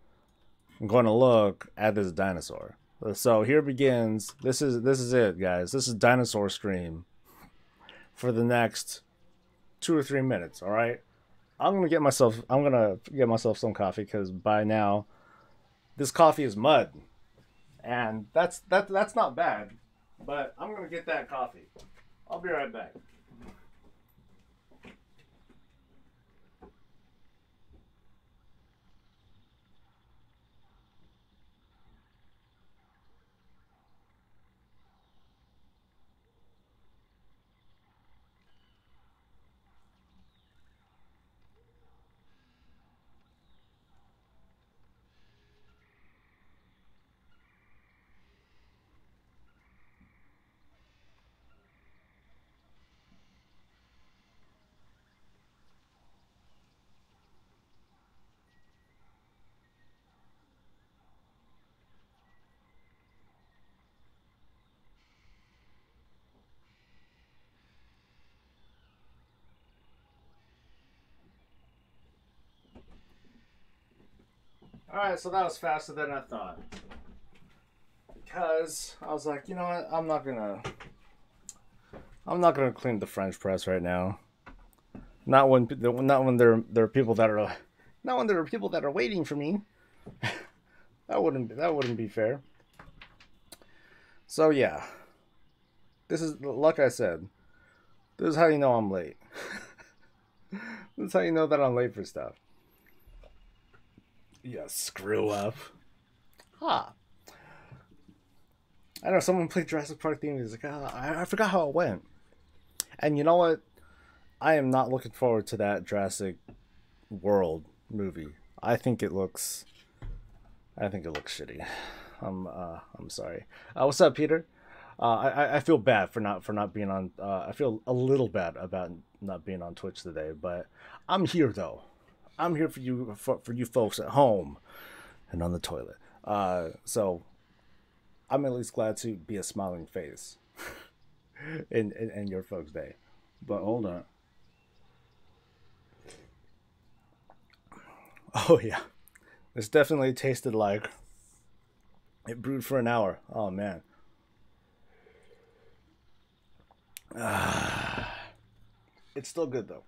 going to look at this dinosaur. So here begins. This is it, guys. This is dinosaur stream for the next 2 or 3 minutes. All right, I'm gonna get myself some coffee, because by now this coffee is mud, and that's not bad. But I'm gonna get that coffee. I'll be right back. Alright, so that was faster than I thought. Because I was like, you know what, I'm not gonna clean the French press right now. Not when there are people that are waiting for me. that wouldn't be fair. So yeah. This is, like I said, this is how you know I'm late. This is how you know that I'm late for stuff. Yeah, screw up. Huh. I know someone played Jurassic Park theme. He's like, oh, I forgot how it went. And you know what? I am not looking forward to that Jurassic World movie. I think it looks shitty. I'm sorry. What's up, Peter? I feel bad for not being on. I feel a little bad about not being on Twitch today, but I'm here though. I'm here for you folks at home and on the toilet. So I'm at least glad to be a smiling face in your folks' day. But hold on. Oh yeah, this definitely tasted like it brewed for an hour. Oh man. It's still good though.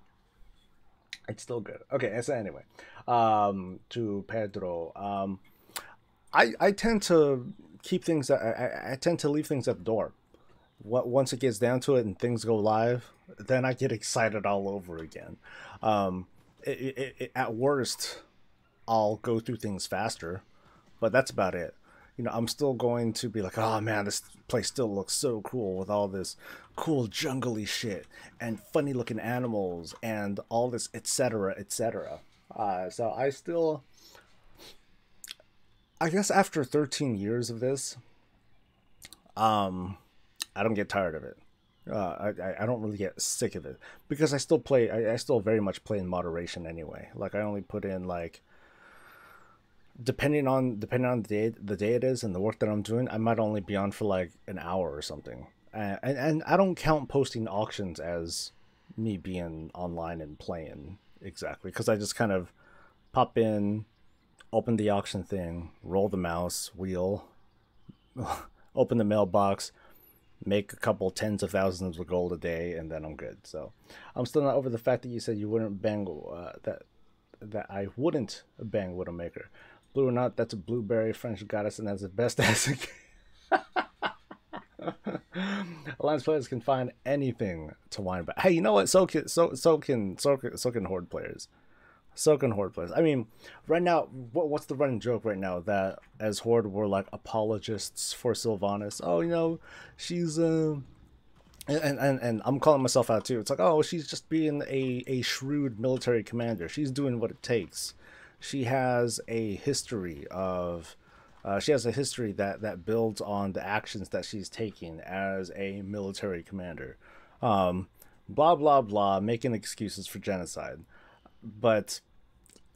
It's still good. Okay, so anyway, to Pedro. I tend to keep things. I tend to leave things at the door. Once it gets down to it and things go live, then I get excited all over again. Um, at worst, I'll go through things faster, but that's about it. You know, I'm still going to be like, oh man, this place still looks so cool with all this cool jungly shit and funny looking animals and all this, etc., etc. So I guess after 13 years of this, um, I don't get tired of it. I don't really get sick of it because I still play. I still very much play in moderation anyway. Like I only put in like depending on the day it is and the work that I'm doing, I might only be on for like an hour or something. And I don't count posting auctions as me being online and playing exactly because I just kind of pop in, open the auction thing, roll the mouse wheel, open the mailbox, make a couple tens of thousands of gold a day, and then I'm good. So I'm still not over the fact that you said you wouldn't bang that I wouldn't bang Widowmaker. Blue or not, that's a blueberry French goddess, and that's the best ass. Alliance players can find anything to whine about. Hey, you know what? So can Horde players. So can Horde players. I mean, right now, what's the running joke right now that as Horde we're like apologists for Sylvanas? Oh, you know, she's and I'm calling myself out too. It's like, oh, she's just being a shrewd military commander. She's doing what it takes. She has a history of that builds on the actions that she's taking as a military commander. Blah blah blah, making excuses for genocide. But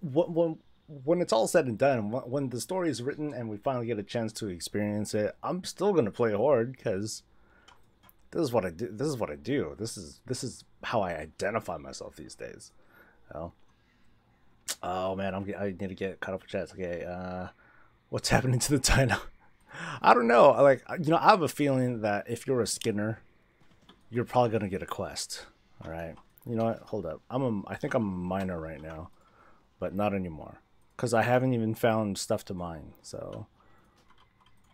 when it's all said and done, when the story is written and we finally get a chance to experience it, I'm still gonna play Horde because this is what I do. This is what I do. This is how I identify myself these days. So, oh man, I need to get caught up with chats. Okay, what's happening to the title? I don't know. Like, you know, I have a feeling that if you're a Skinner, you're probably gonna get a quest. All right. You know what? Hold up. I think I'm a miner right now, but not anymore, because I haven't even found stuff to mine. So,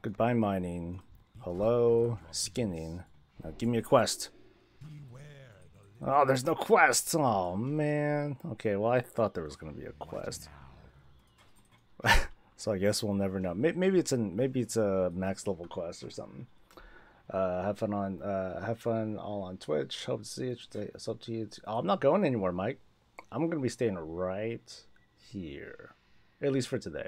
goodbye mining. Hello skinning. Now give me a quest. Oh, there's no quest. Oh man. Okay, well I thought there was gonna be a quest. So I guess we'll never know. Maybe it's a max level quest or something. Have fun all on Twitch. Hope to see you. It's up to you. Oh, I'm not going anywhere, Mike. I'm gonna be staying right here, at least for today.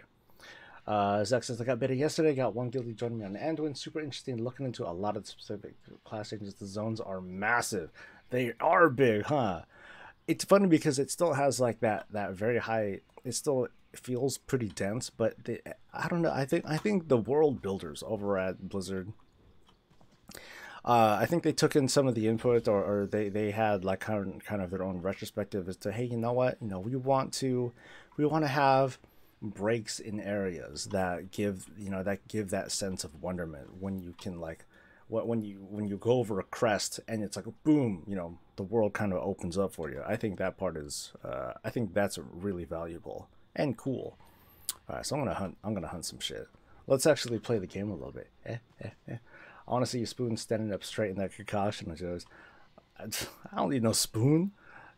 Zach says, I got beta yesterday, got one guilty joining me on Anduin. Super interesting, looking into a lot of specific class changes. The zones are massive. They are big, huh? It's funny because it still has like that very high, it still feels pretty dense, but I don't know, I think the world builders over at Blizzard, I think they took in some of the input, or they had like kind of their own retrospective as to, hey, you know what, you know, we want to have breaks in areas that give that sense of wonderment when you can like when you go over a crest and it's like boom, you know, the world kind of opens up for you. I think that part is I think that's really valuable and cool. All right, so I'm gonna hunt some shit. Let's actually play the game a little bit. I want to see your spoon standing up straight in that concoction of yours. I don't need no spoon.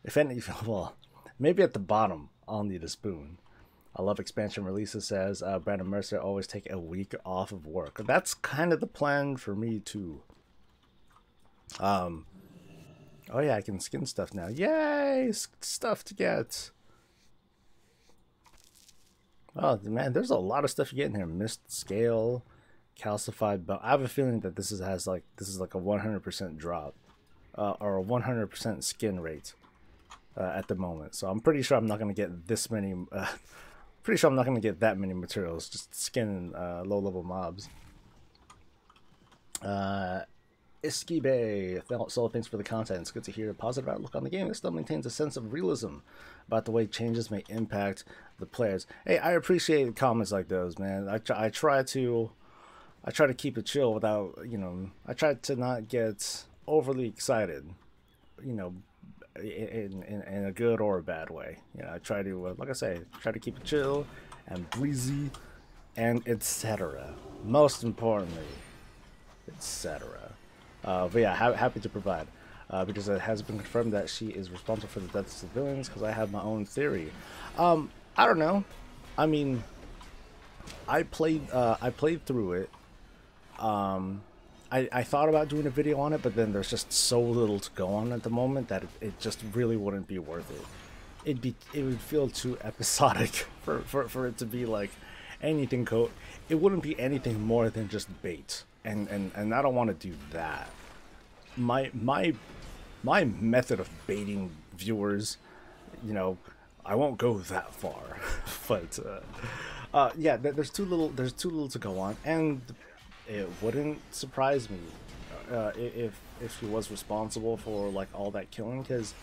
If any, well, maybe at the bottom I'll need a spoon. I love expansion releases, says Brandon Mercer. Always take a week off of work. That's kind of the plan for me too. Oh yeah, I can skin stuff now. Yay, stuff to get. Oh man, there's a lot of stuff you get in here. Mist scale, calcified belt. I have a feeling that this is like a 100% drop, or a 100% skin rate at the moment. So I'm pretty sure I'm not gonna get this many. Pretty sure I'm not going to get that many materials, just skinning low-level mobs. Iskibe, Solo, thanks for the content. It's good to hear a positive outlook on the game. It still maintains a sense of realism about the way changes may impact the players. Hey, I appreciate comments like those, man. I try to keep it chill without, you know, I try to not get overly excited, you know, in a good or a bad way. You know, I try to like I say, try to keep it chill and breezy and etc. Most importantly, etc. But yeah, happy to provide. Because it has been confirmed that she is responsible for the deaths of civilians, because I have my own theory. I don't know. I mean, I played through it. I thought about doing a video on it, but then there's just so little to go on at the moment that it just really wouldn't be worth it. It would feel too episodic for it to be like anything it wouldn't be anything more than just bait. And I don't want to do that. My method of baiting viewers, you know, I won't go that far, but yeah, there's too little to go on, and it wouldn't surprise me if he was responsible for like all that killing, because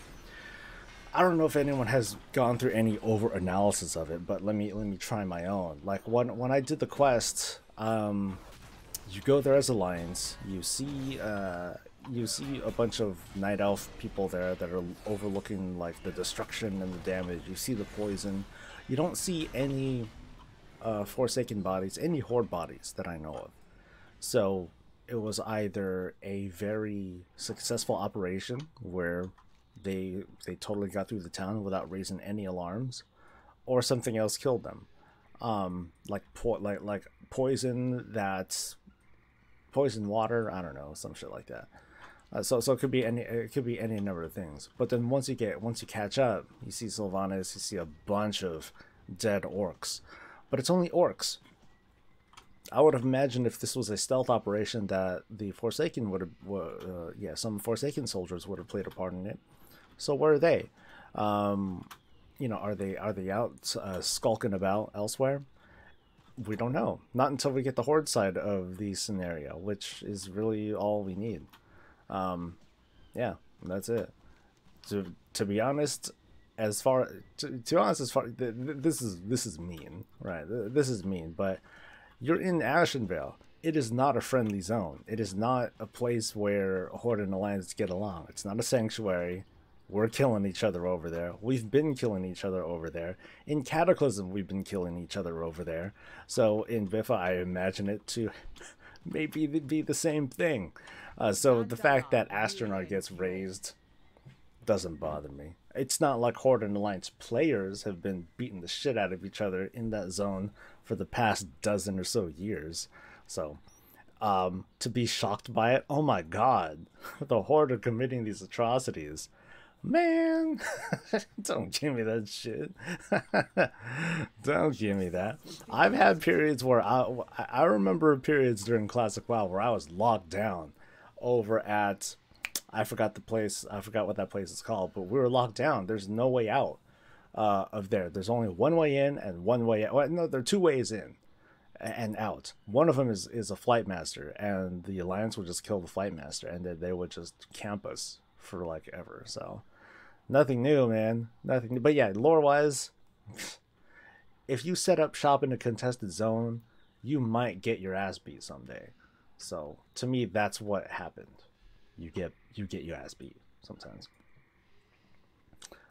I don't know if anyone has gone through any over analysis of it, but let me try my own. Like when I did the quest, you go there as Alliance, you see a bunch of Night Elf people there that are overlooking like the destruction and the damage. You see the poison. You don't see any Forsaken bodies, any Horde bodies that I know of. So it was either a very successful operation where they totally got through the town without raising any alarms, or something else killed them. Like poison that's poison water. I don't know, some shit like that. So it could be any number of things. But then once you catch up, you see Sylvanas, you see a bunch of dead orcs, but it's only orcs. I would have imagined if this was a stealth operation that the Forsaken would have, some Forsaken soldiers would have played a part in it. So where are they? You know, are they out skulking about elsewhere? We don't know. Not until we get the Horde side of the scenario, which is really all we need. Yeah, that's it. To be honest, this is mean, right? This is mean, but you're in Ashenvale. It is not a friendly zone. It is not a place where Horde and Alliance get along. It's not a sanctuary. We're killing each other over there. We've been killing each other over there. In Cataclysm, we've been killing each other over there. So in Biffa, I imagine it to maybe be the same thing. So the fact that Astronaut gets raised doesn't bother me. It's not like Horde and Alliance players have been beating the shit out of each other in that zone for the past dozen or so years. So to be shocked by it, oh my god, the Horde are committing these atrocities. Man, don't give me that shit. Don't give me that. I've had periods where I remember periods during Classic WoW where I was locked down over at, I forgot what that place is called, but we were locked down. There's no way out of there. There's only one way in and one way out. Well, no, there are two ways in and out. One of them is a Flight Master, and the Alliance would just kill the Flight Master, and then they would just camp us for like ever. So nothing new, man. Nothing new. But yeah, lore-wise, if you set up shop in a contested zone, you might get your ass beat someday. So to me, that's what happened. You get your ass beat sometimes.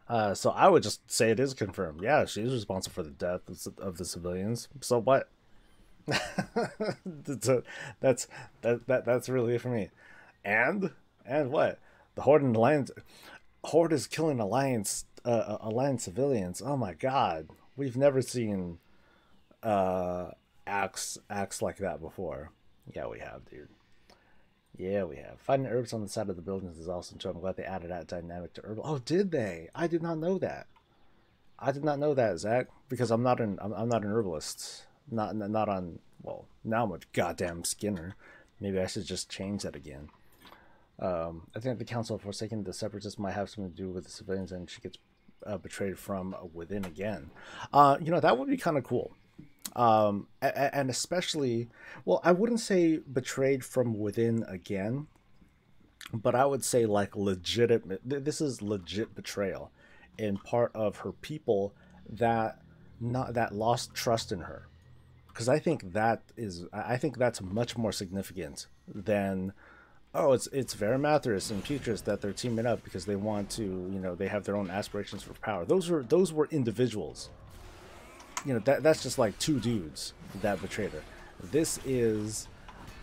So I would just say it is confirmed. Yeah, she's responsible for the death of the civilians. So what? that's really it for me. And what? The Horde and Alliance. Horde is killing Alliance civilians. Oh my god, we've never seen acts like that before. Yeah, we have, dude. Yeah, we have. Finding herbs on the side of the buildings is awesome too. I'm glad they added that dynamic to herbal. Oh, did they? I did not know that. I did not know that, Zach, because I'm not an herbalist. Not on. Well, now I'm a goddamn Skinner. Maybe I should just change that again. I think the Council of Forsaken, the Separatists, might have something to do with the civilians, and she gets betrayed from within again. You know, that would be kind of cool. And especially, well, I wouldn't say betrayed from within again, but I would say like legitimate. This is legit betrayal in part of her people that lost trust in her, because I think that's much more significant than, oh, it's Varimathras and Putris that they're teaming up because they want to, you know, they have their own aspirations for power. Those were individuals. you know, that's just like two dudes that betrayed her. This is,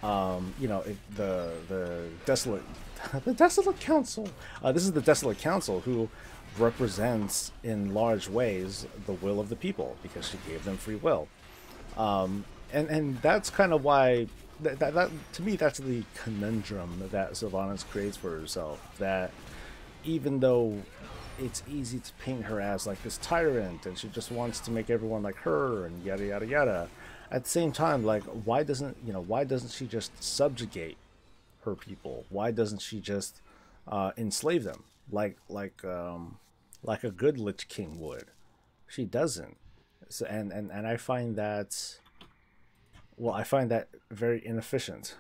you know, the desolate, the desolate council. This is the desolate council who represents in large ways the will of the people because she gave them free will. And that's kind of why that to me that's the conundrum that Sylvanas creates for herself. That even though it's easy to paint her as like this tyrant and she just wants to make everyone like her and yada yada yada, at the same time, like why doesn't she just subjugate her people? Why doesn't she just enslave them like a good Lich King would? She doesn't. So, and I find that, well, I find that very inefficient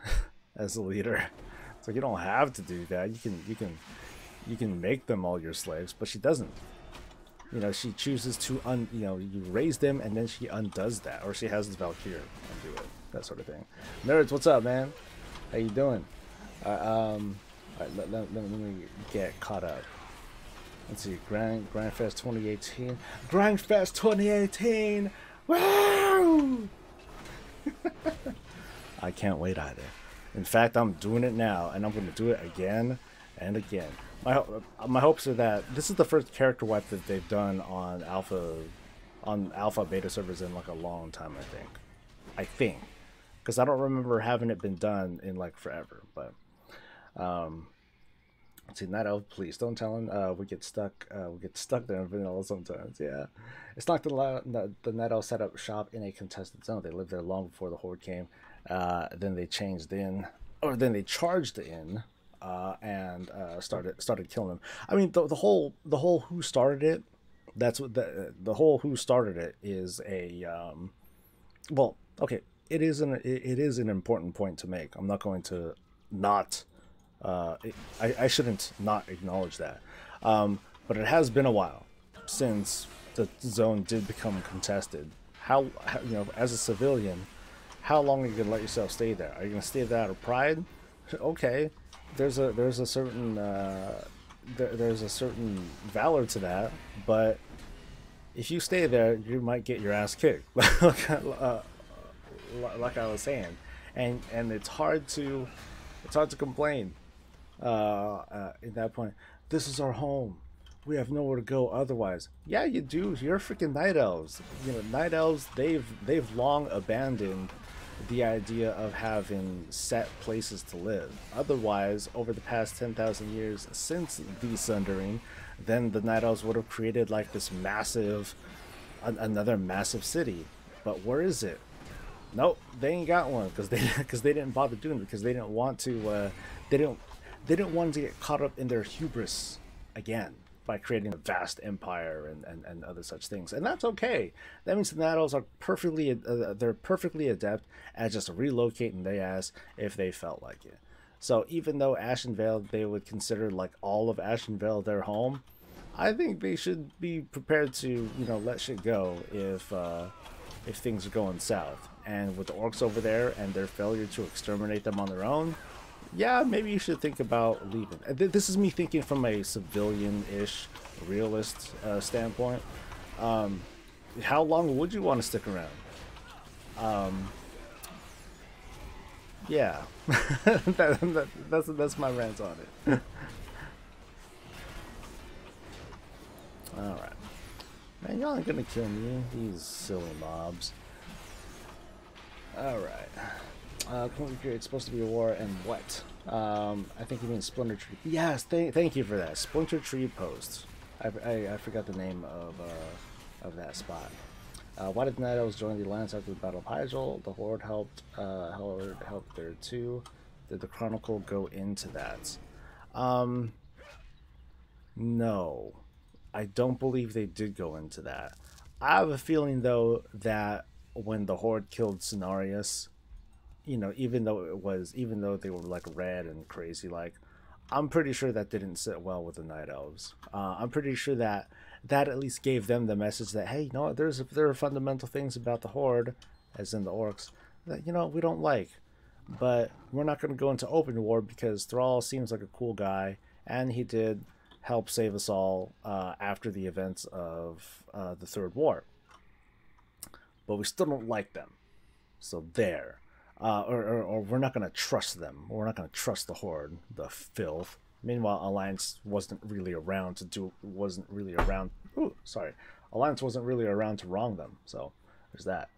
as a leader. So you don't have to do that. You can make them all your slaves, but she doesn't. You know, she chooses to you raise them and then she undoes that, or she has the Valkyrie undo it, that sort of thing. Nerds, what's up, man? How you doing? All right, let me get caught up. Let's see, Grindfest 2018. Grindfest 2018! Wow! I can't wait either. In fact, I'm doing it now, and I'm going to do it again and again. My hopes are that this is the first character wipe that they've done on alpha beta servers in like a long time. I think, because I don't remember having it been done in like forever. But let's see, Night Elf, please don't tell him. We get stuck there in vanilla sometimes. Yeah, it's not the Night Elf set up shop in a contested zone. They lived there long before the Horde came. Then they changed in, or then they charged in. And started killing them. I mean, the whole who started it. That's what the whole who started it is a well, okay. It is an important point to make. I'm not going to not. I shouldn't not acknowledge that. But it has been a while since the zone did become contested. How you know, as a civilian, how long are you gonna let yourself stay there? Are you gonna stay there out of pride? Okay. There's a certain valor to that, but if you stay there, you might get your ass kicked, like I was saying, and it's hard to complain at that point. This is our home. We have nowhere to go otherwise. Yeah, you do. You're freaking night elves. You know, night elves. They've long abandoned the idea of having set places to live. Otherwise, over the past 10,000 years since the Sundering, then the Night Elves would have created like this massive, another massive city. But where is it? Nope, they ain't got one because they didn't bother doing it because they didn't want to. They didn't want to get caught up in their hubris again by creating a vast empire and other such things, and that's okay. That means the Night Elves are they're perfectly adept at just relocating their ass if they felt like it. So even though Ashenvale, they would consider like all of Ashenvale their home, I think they should be prepared to let shit go if things are going south. And with the orcs over there and their failure to exterminate them on their own, yeah, maybe you should think about leaving. This is me thinking from a civilian-ish, realist standpoint. How long would you want to stick around? Yeah, that's my rant on it. All right, man, y'all ain't gonna kill me, these silly mobs. All right. It's supposed to be a war and what? I think you mean Splinter Tree. Yes, thank you for that. Splinter Tree post. I forgot the name of that spot. Why did Night Elves join the Alliance after the Battle of Hyjal? The Horde helped there too. Did the Chronicle go into that? No. I don't believe they did go into that. I have a feeling though that when the Horde killed Cenarius, even though they were like red and crazy, like, I'm pretty sure that didn't sit well with the Night Elves. I'm pretty sure that at least gave them the message that, hey, there are fundamental things about the Horde, as in the orcs, that we don't like, but we're not going to go into open war because Thrall seems like a cool guy, and he did help save us all after the events of the Third War. but we still don't like them. So there. Or we're not going to trust them. We're not going to trust the Horde, the filth. Meanwhile, Alliance wasn't really around to do. Wasn't really around. Ooh, sorry. Alliance wasn't really around to wrong them. So there's that.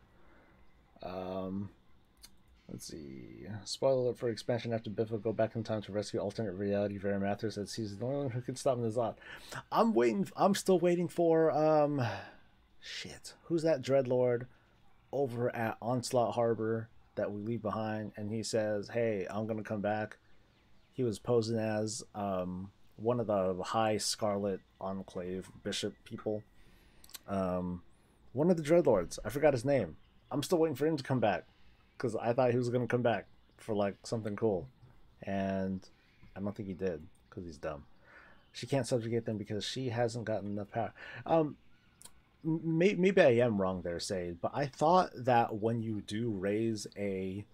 Let's see. Spoiler alert for expansion after Biff will go back in time to rescue alternate reality Vera Mathers that sees the only one who can stop him is Zod. I'm still waiting for shit. Who's that Dreadlord over at Onslaught Harbor that we leave behind, and he says, "Hey, I'm gonna come back." He was posing as one of the High Scarlet Enclave Bishop people. One of the Dreadlords. I forgot his name. I'm still waiting for him to come back because I thought he was gonna come back for like something cool, and I don't think he did because he's dumb. She can't subjugate them because she hasn't gotten enough power. Maybe I am wrong there, Sade, but I thought that when you do raise a,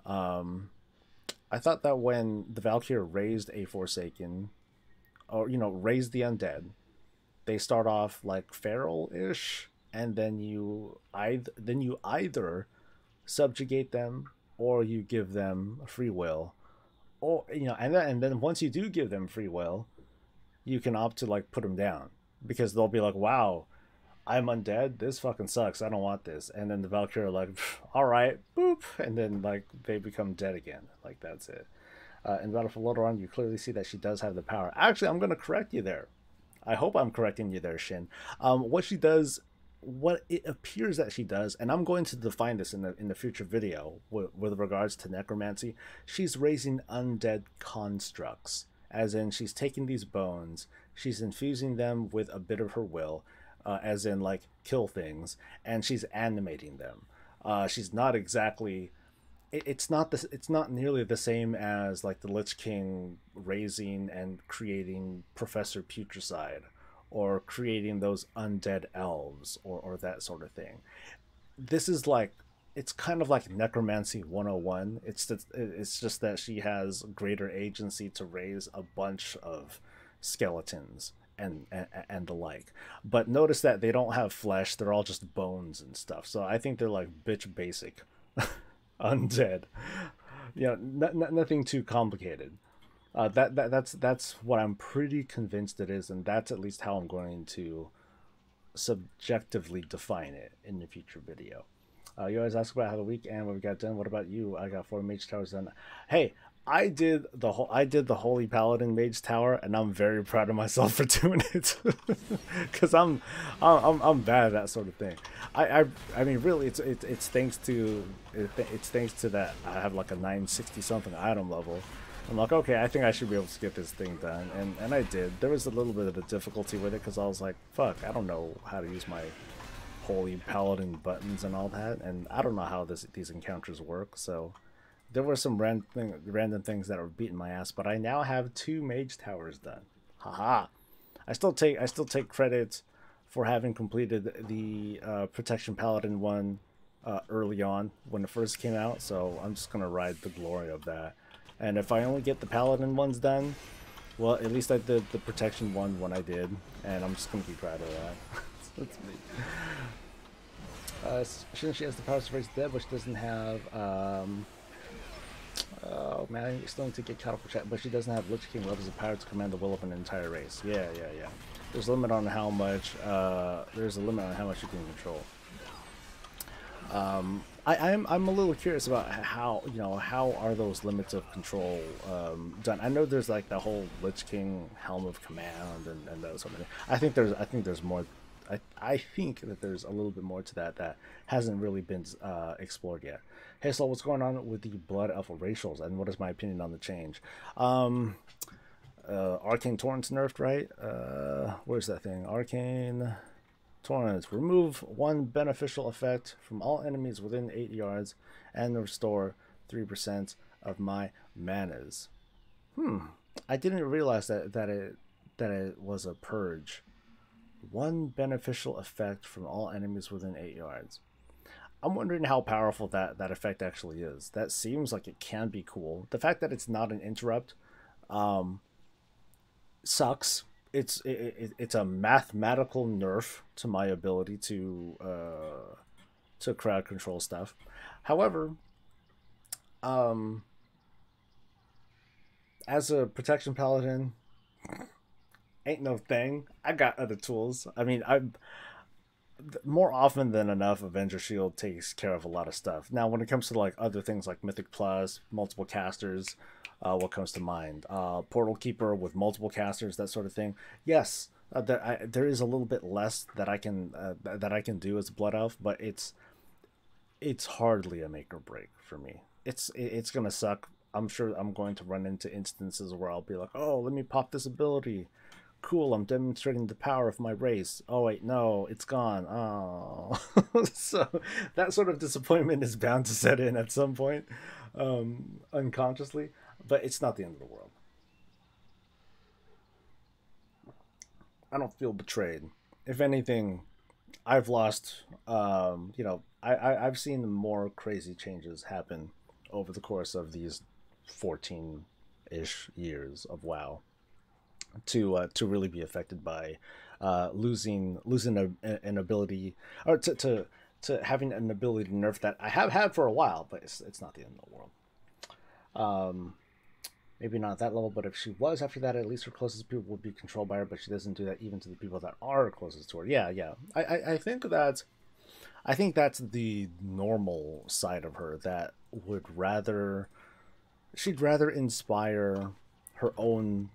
I thought that when the Valkyr raised a Forsaken, or raised the undead, they start off like feral-ish, and then you either subjugate them or you give them free will, or and then once you do give them free will, you can opt to like put them down because they'll be like, wow, I'm undead, this fucking sucks, I don't want this, and then the Valkyrie are like, all right, boop, and then like they become dead again. Like that's it. In Battle for Lordaeron, you clearly see that she does have the power. Actually, I'm going to correct you there. I hope I'm correcting you there, Shin. What she does, what it appears that she does, and I'm going to define this in the future video with regards to necromancy. She's raising undead constructs, as in she's taking these bones, she's infusing them with a bit of her will, as in like kill things, and she's animating them. She's not exactly. It's not nearly the same as like the Lich King raising and creating Professor Putricide, or creating those undead elves, or that sort of thing. This is like, it's kind of like Necromancy 101. It's just that she has greater agency to raise a bunch of skeletons and the like. But notice that they don't have flesh, they're all just bones and stuff. So I think they're like bitch basic undead. Nothing too complicated. That's what I'm pretty convinced it is, and that's at least how I'm going to subjectively define it in the future video. You always ask about how the week and what we got done. What about you? I got 4 mage towers done. Hey, I did the Holy Paladin Mage Tower, and I'm very proud of myself for doing it, because I'm bad at that sort of thing. I mean, really, it's thanks to that I have like a 960 something item level. I'm like, okay, I think I should be able to get this thing done, and I did. There was a little bit of a difficulty with it because I was like, fuck, I don't know how to use my Holy Paladin buttons and all that, and I don't know how these encounters work, so there were some random things that were beating my ass, but I now have 2 mage towers done. Haha. I still take credit for having completed the Protection Paladin one early on when it first came out, so I'm just gonna ride the glory of that. And if I only get the Paladin ones done, well, at least I did the Protection one when I did, and I'm just gonna be proud of that. That's me. She has the power to raise the dead, but she doesn't have. Oh man, you still need to get caught up for chat, but she doesn't have Lich King levels of power to command the will of an entire race. Yeah. There's a limit on how much. There's a limit on how much you can control. I'm a little curious about how are those limits of control done. I know there's like the whole Lich King Helm of Command and that sort of thing. I think there's more. I think that there's a little bit more to that hasn't really been explored yet. Hey, so what's going on with the Blood Elf racials, and what is my opinion on the change? Arcane Torrent's nerfed, right? Where's that thing? Arcane Torrents. Remove 1 beneficial effect from all enemies within 8 yards and restore 3% of my manas. I didn't realize that it was a purge. 1 beneficial effect from all enemies within 8 yards. I'm wondering how powerful that effect actually is. That seems like it can be cool. The fact that it's not an interrupt sucks. It's a mathematical nerf to my ability to to crowd control stuff. However, as a protection paladin, ain't no thing. I got other tools. I mean, I'm more often than enough, Avenger Shield takes care of a lot of stuff. Now, when it comes to like other things like Mythic Plus, multiple casters, what comes to mind? Portal Keeper with multiple casters, that sort of thing. Yes, there is a little bit less that I can do as a Blood Elf, but it's hardly a make or break for me. It's gonna suck. I'm sure I'm going to run into instances where I'll be like, oh, let me pop this ability. Cool, I'm demonstrating the power of my race. Oh wait, no, it's gone. Oh. So that sort of disappointment is bound to set in at some point, unconsciously, but it's not the end of the world. I don't feel betrayed. If anything, I've lost, I've seen more crazy changes happen over the course of these 14-ish years of WoW to really be affected by losing an ability, or to having an ability to nerf that I have had for a while, but it's not the end of the world. Maybe not at that level, but if she was after that, at least her closest people would be controlled by her, but she doesn't do that even to the people that are closest to her. Yeah. I think that's the normal side of her, that she'd rather inspire her own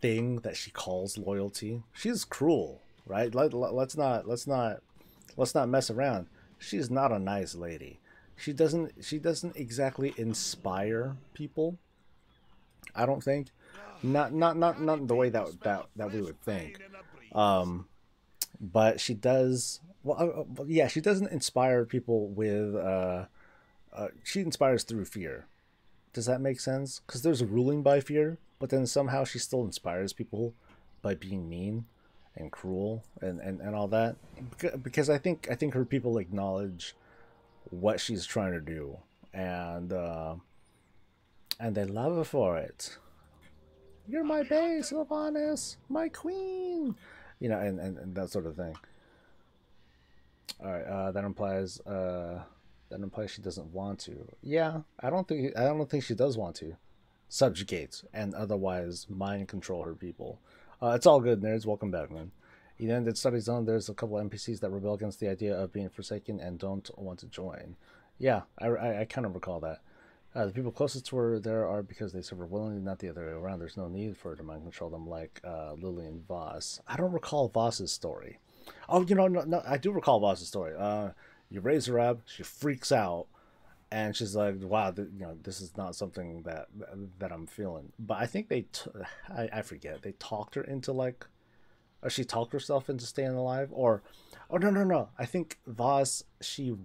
thing that she calls loyalty. She's cruel, right? Let's not mess around. She's not a nice lady. She doesn't exactly inspire people, I don't think. Not in the way that we would think. But she does. Well, yeah, she doesn't inspire people with. She inspires through fear. Does that make sense? Because there's a ruling by fear, but then somehow she still inspires people by being mean and cruel and all that. Because I think her people acknowledge what she's trying to do, and they love her for it. You're my base, Sylvanas, my queen, and that sort of thing. All right, that implies she doesn't want to. Yeah, I don't think she does want to subjugate and otherwise mind control her people. It's all good, nerds. Welcome back, man. He then did studies on. There's a couple of NPCs that rebel against the idea of being forsaken and don't want to join. Yeah, I kind of recall that. The people closest to her there are because they serve her willingly, not the other way around. There's no need for her to mind control them like Lily and Voss. I don't recall Voss's story. Oh, no, I do recall Voss's story. You raise her up, she freaks out, and she's like, "Wow, this is not something that I'm feeling." But I think I forget. They talked her into or she talked herself into staying alive, or, oh no. I think Voss, I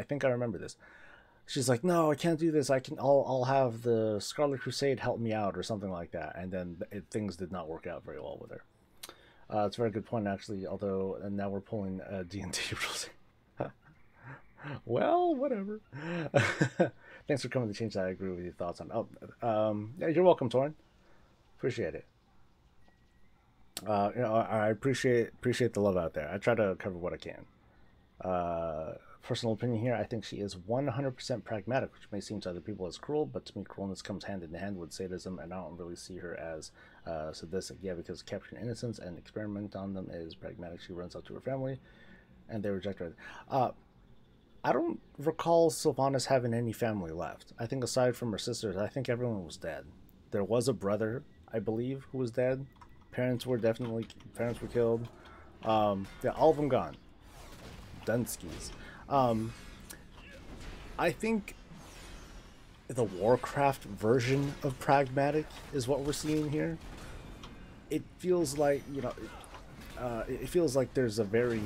think I remember this. She's like, "No, I can't do this. I'll have the Scarlet Crusade help me out," or something like that. And then things did not work out very well with her. It's a very good point, actually, although now we're pulling D&D rules. Well, whatever. Thanks for coming to change that. I agree with your thoughts on. Yeah, you're welcome, Torn. Appreciate it. I appreciate the love out there. I try to cover what I can. Personal opinion here, I think she is 100% pragmatic, which may seem to other people as cruel, but to me, cruelness comes hand in hand with sadism, and I don't really see her as sadistic. Yeah, because capturing innocents and experiment on them is pragmatic. She runs out to her family, and they reject her. I don't recall Sylvanas having any family left. I think aside from her sisters, I think everyone was dead. There was a brother, I believe, who was dead. Parents were killed. Yeah, all of them gone. Dunskies. I think the Warcraft version of pragmatic is what we're seeing here. It feels like, it feels like there's a very,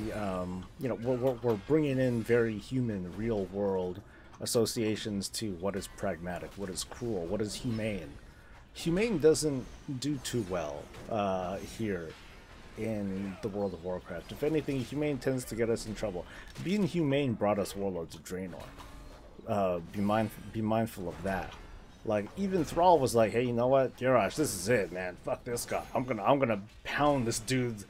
we're bringing in very human, real world associations to what is pragmatic, what is cruel, what is humane. Humane doesn't do too well here in the World of Warcraft. If anything, humane tends to get us in trouble. Being humane brought us Warlords of Draenor. Be mindful of that. Like, even Thrall was like, "Hey, you know what, Garrosh, this is it, man. Fuck this guy. I'm gonna pound this dude."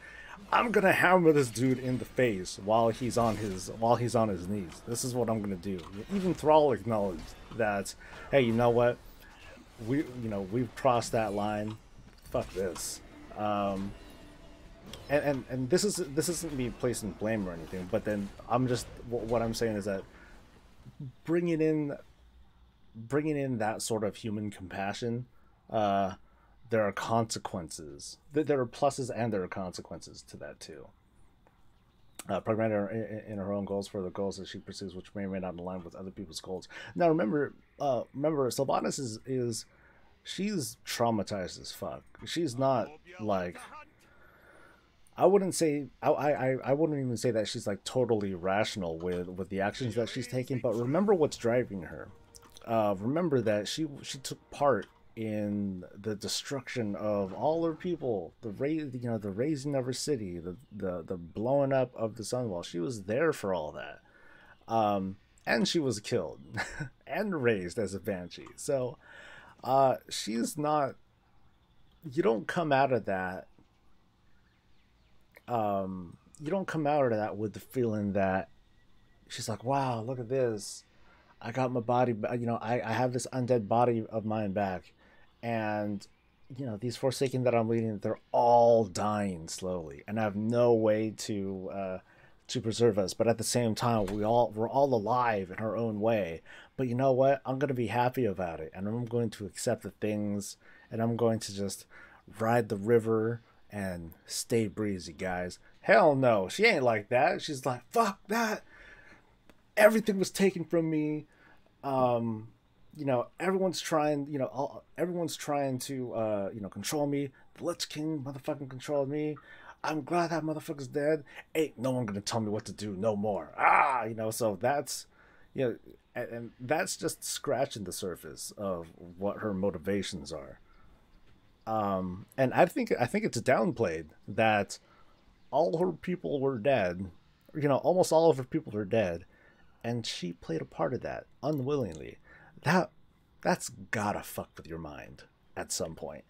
I'm gonna hammer this dude in the face while he's on his knees. This is what I'm gonna do. Even Thrall acknowledged that, hey, you know what? We've crossed that line. Fuck this. And this isn't me placing blame or anything, but then what I'm saying is that bringing in that sort of human compassion, there are consequences. There are pluses and there are consequences to that too. Pragmatic in her own goals for the goals that she pursues, which may or may not align with other people's goals. Now remember, Sylvanas is she's traumatized as fuck. She's not like, I wouldn't say I wouldn't even say that she's like totally rational with the actions that she's taking. But remember what's driving her. Remember that she took part in the destruction of all her people, the raising of her city, the blowing up of the Sunwall. She was there for all that, and she was killed and raised as a banshee. So she's not. You don't come out of that. You don't come out of that with the feeling that she's like, wow, look at this. I got my body, I have this undead body of mine back. And, these Forsaken that I'm leading, they're all dying slowly. And I have no way to preserve us. But at the same time, we're all alive in our own way. But you know what? I'm going to be happy about it. And I'm going to accept the things. And I'm going to just ride the river and stay breezy, guys. Hell no. She ain't like that. She's like, fuck that. Everything was taken from me. Everyone's trying to control me. The Lich King motherfucking controlled me. I'm glad that motherfucker's dead. Ain't no one gonna tell me what to do no more. So that's, and that's just scratching the surface of what her motivations are. And I think it's downplayed that all her people were dead. Almost all of her people are dead, and she played a part of that unwillingly. That's gotta fuck with your mind at some point.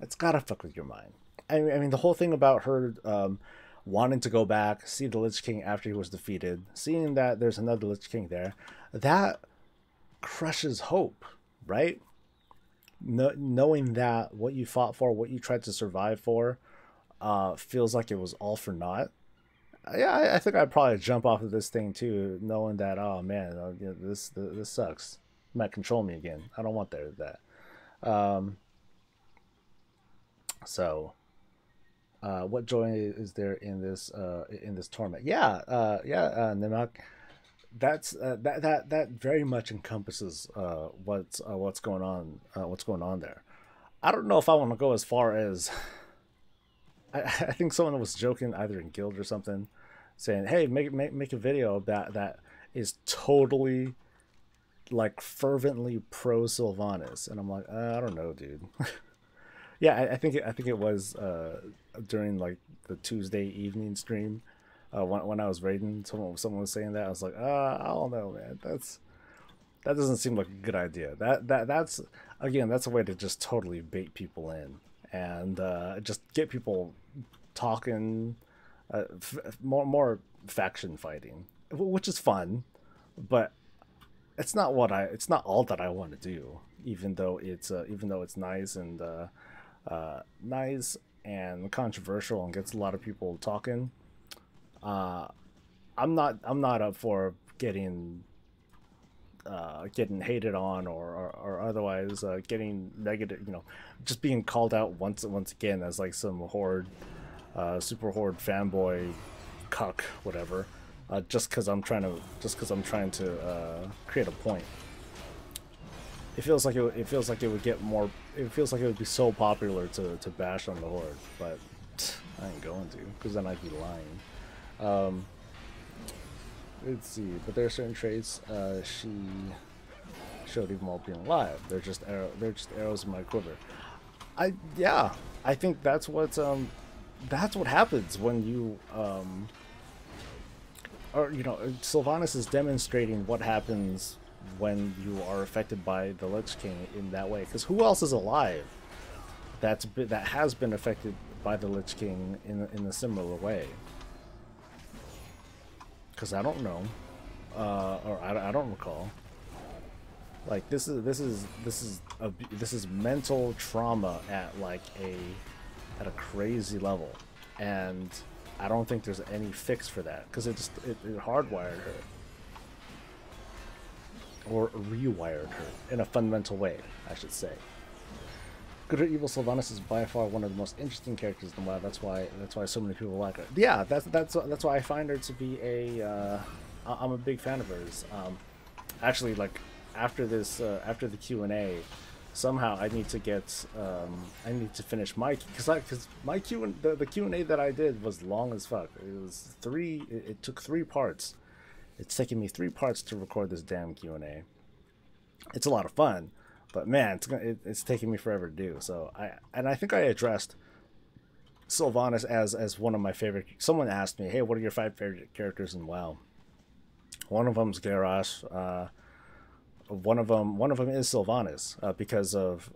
That's gotta fuck with your mind. I mean, the whole thing about her wanting to go back, see the Lich King after he was defeated, seeing that there's another Lich King there, that crushes hope, right? Knowing that what you fought for, what you tried to survive for, feels like it was all for naught. Yeah, I think I'd probably jump off of this thing too, knowing that, oh man, this sucks. It might control me again. I don't want that. What joy is there in this torment? Nimak. That very much encompasses what's going on there. I don't know if I want to go as far as I think someone was joking either in Guild or something, saying, "Hey, make a video that is totally like fervently pro Sylvanas," and I'm like, I don't know, dude. Yeah, I think it was during like the Tuesday evening stream when I was raiding. Someone was saying that. I was like, I don't know, man. That doesn't seem like a good idea. That's a way to just totally bait people in and just get people talking, more faction fighting, which is fun, but it's not all that I want to do. Even though it's nice and controversial and gets a lot of people talking, I'm not up for getting hated on or otherwise getting negative, just being called out once again as like some super horde fanboy cuck, whatever, just because I'm trying to create a point. It feels like it would get more. It feels like it would be so popular to bash on the horde, but I ain't going to, because then I'd be lying. Let's see, but there are certain traits she showed even while being alive. They're just arrows in my quiver. I think that's what happens when you Sylvanas is demonstrating what happens when you are affected by the Lich King in that way. Because who else is alive that has been affected by the Lich King in a similar way. Because I don't know, or I don't recall. Like this is mental trauma at like at a crazy level, and I don't think there's any fix for that because it hardwired her or rewired her in a fundamental way, I should say. Good or Evil Sylvanas is by far one of the most interesting characters in WoW. That's why so many people like her. Yeah, that's why I find her to be a. I'm a big fan of hers. Actually, like after this, after the Q&A, somehow I need to get. I need to finish my because my the Q&A that I did was long as fuck. It was It took 3 parts. It's taken me 3 parts to record this damn Q&A. It's a lot of fun. But man, it's taking me forever to do. So I think I addressed Sylvanas as one of my favorite. Someone asked me, "Hey, what are your 5 favorite characters in WoW?" One of them's Garrosh. One of them is Sylvanas because of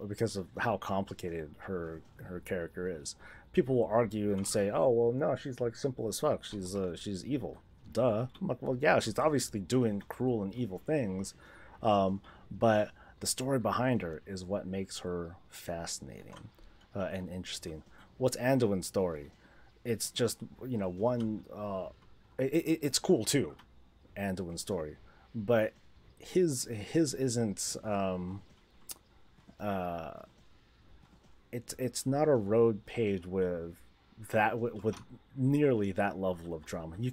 how complicated her character is. People will argue and say, "Oh, well, no, she's like simple as fuck. She's evil." Duh. I'm like, well, yeah, she's obviously doing cruel and evil things, but the story behind her is what makes her fascinating and interesting. What's Anduin's story? It's just, you know, one. It's cool too, Anduin's story, but his isn't. It's not a road paved with with nearly that level of drama. You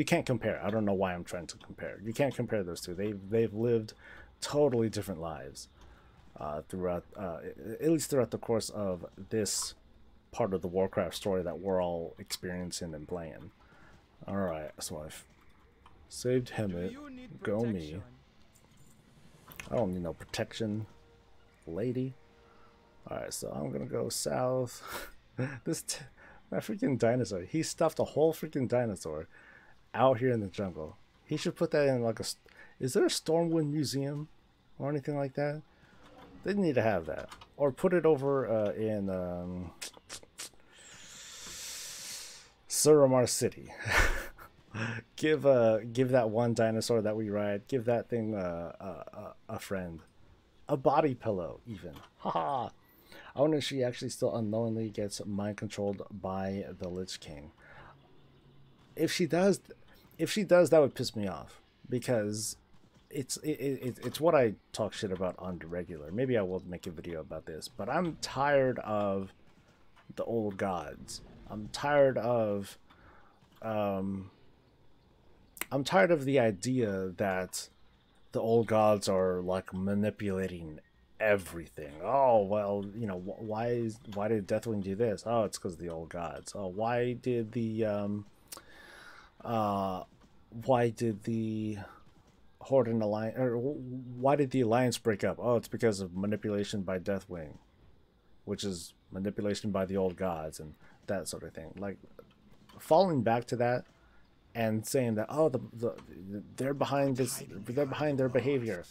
can't compare. I don't know why I'm trying to compare. You can't compare those two. They've lived totally different lives throughout at least throughout the course of this part of the Warcraft story that we're all experiencing and playing. Alright, so I've saved Hemet. Go me. I don't need no protection, lady. Alright, so I'm gonna go south. That freaking dinosaur. He stuffed a whole freaking dinosaur out here in the jungle. He should put that in like a. Is there a Stormwind museum or anything like that? They need to have that, or put it over in Suramar City. give that one dinosaur that we ride. Give that thing a friend, a body pillow even. Haha. I wonder if she actually still unknowingly gets mind controlled by the Lich King. If she does, that would piss me off because it's what I talk shit about on the regular. Maybe I will make a video about this, but I'm tired of the old gods. I'm tired of the idea that the old gods are like manipulating everything. Oh, well, you know, why did Deathwing do this? Oh, it's because of the old gods. Oh, why did the Horde and Alliance, or why did the Alliance break up? Oh, it's because of manipulation by Deathwing, which is manipulation by the old gods and that sort of thing. Like falling back to that and saying that, oh, they're behind this, they're behind their behavior.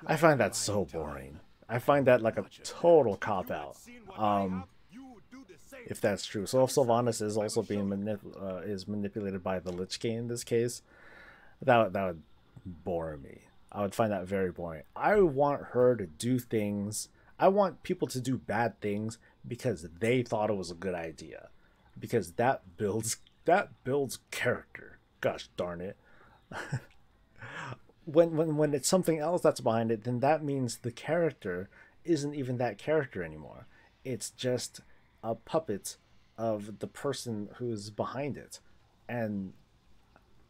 I find that so boring. I find that like a total cop out. If that's true. So if Sylvanas is also being manipulated by the Lich King in this case, that would bore me. I would find that very boring. I want her to do things. I want people to do bad things because they thought it was a good idea, because that builds character. Gosh darn it. When it's something else that's behind it, then that means the character isn't even that character anymore. It's just a puppet of the person who's behind it, and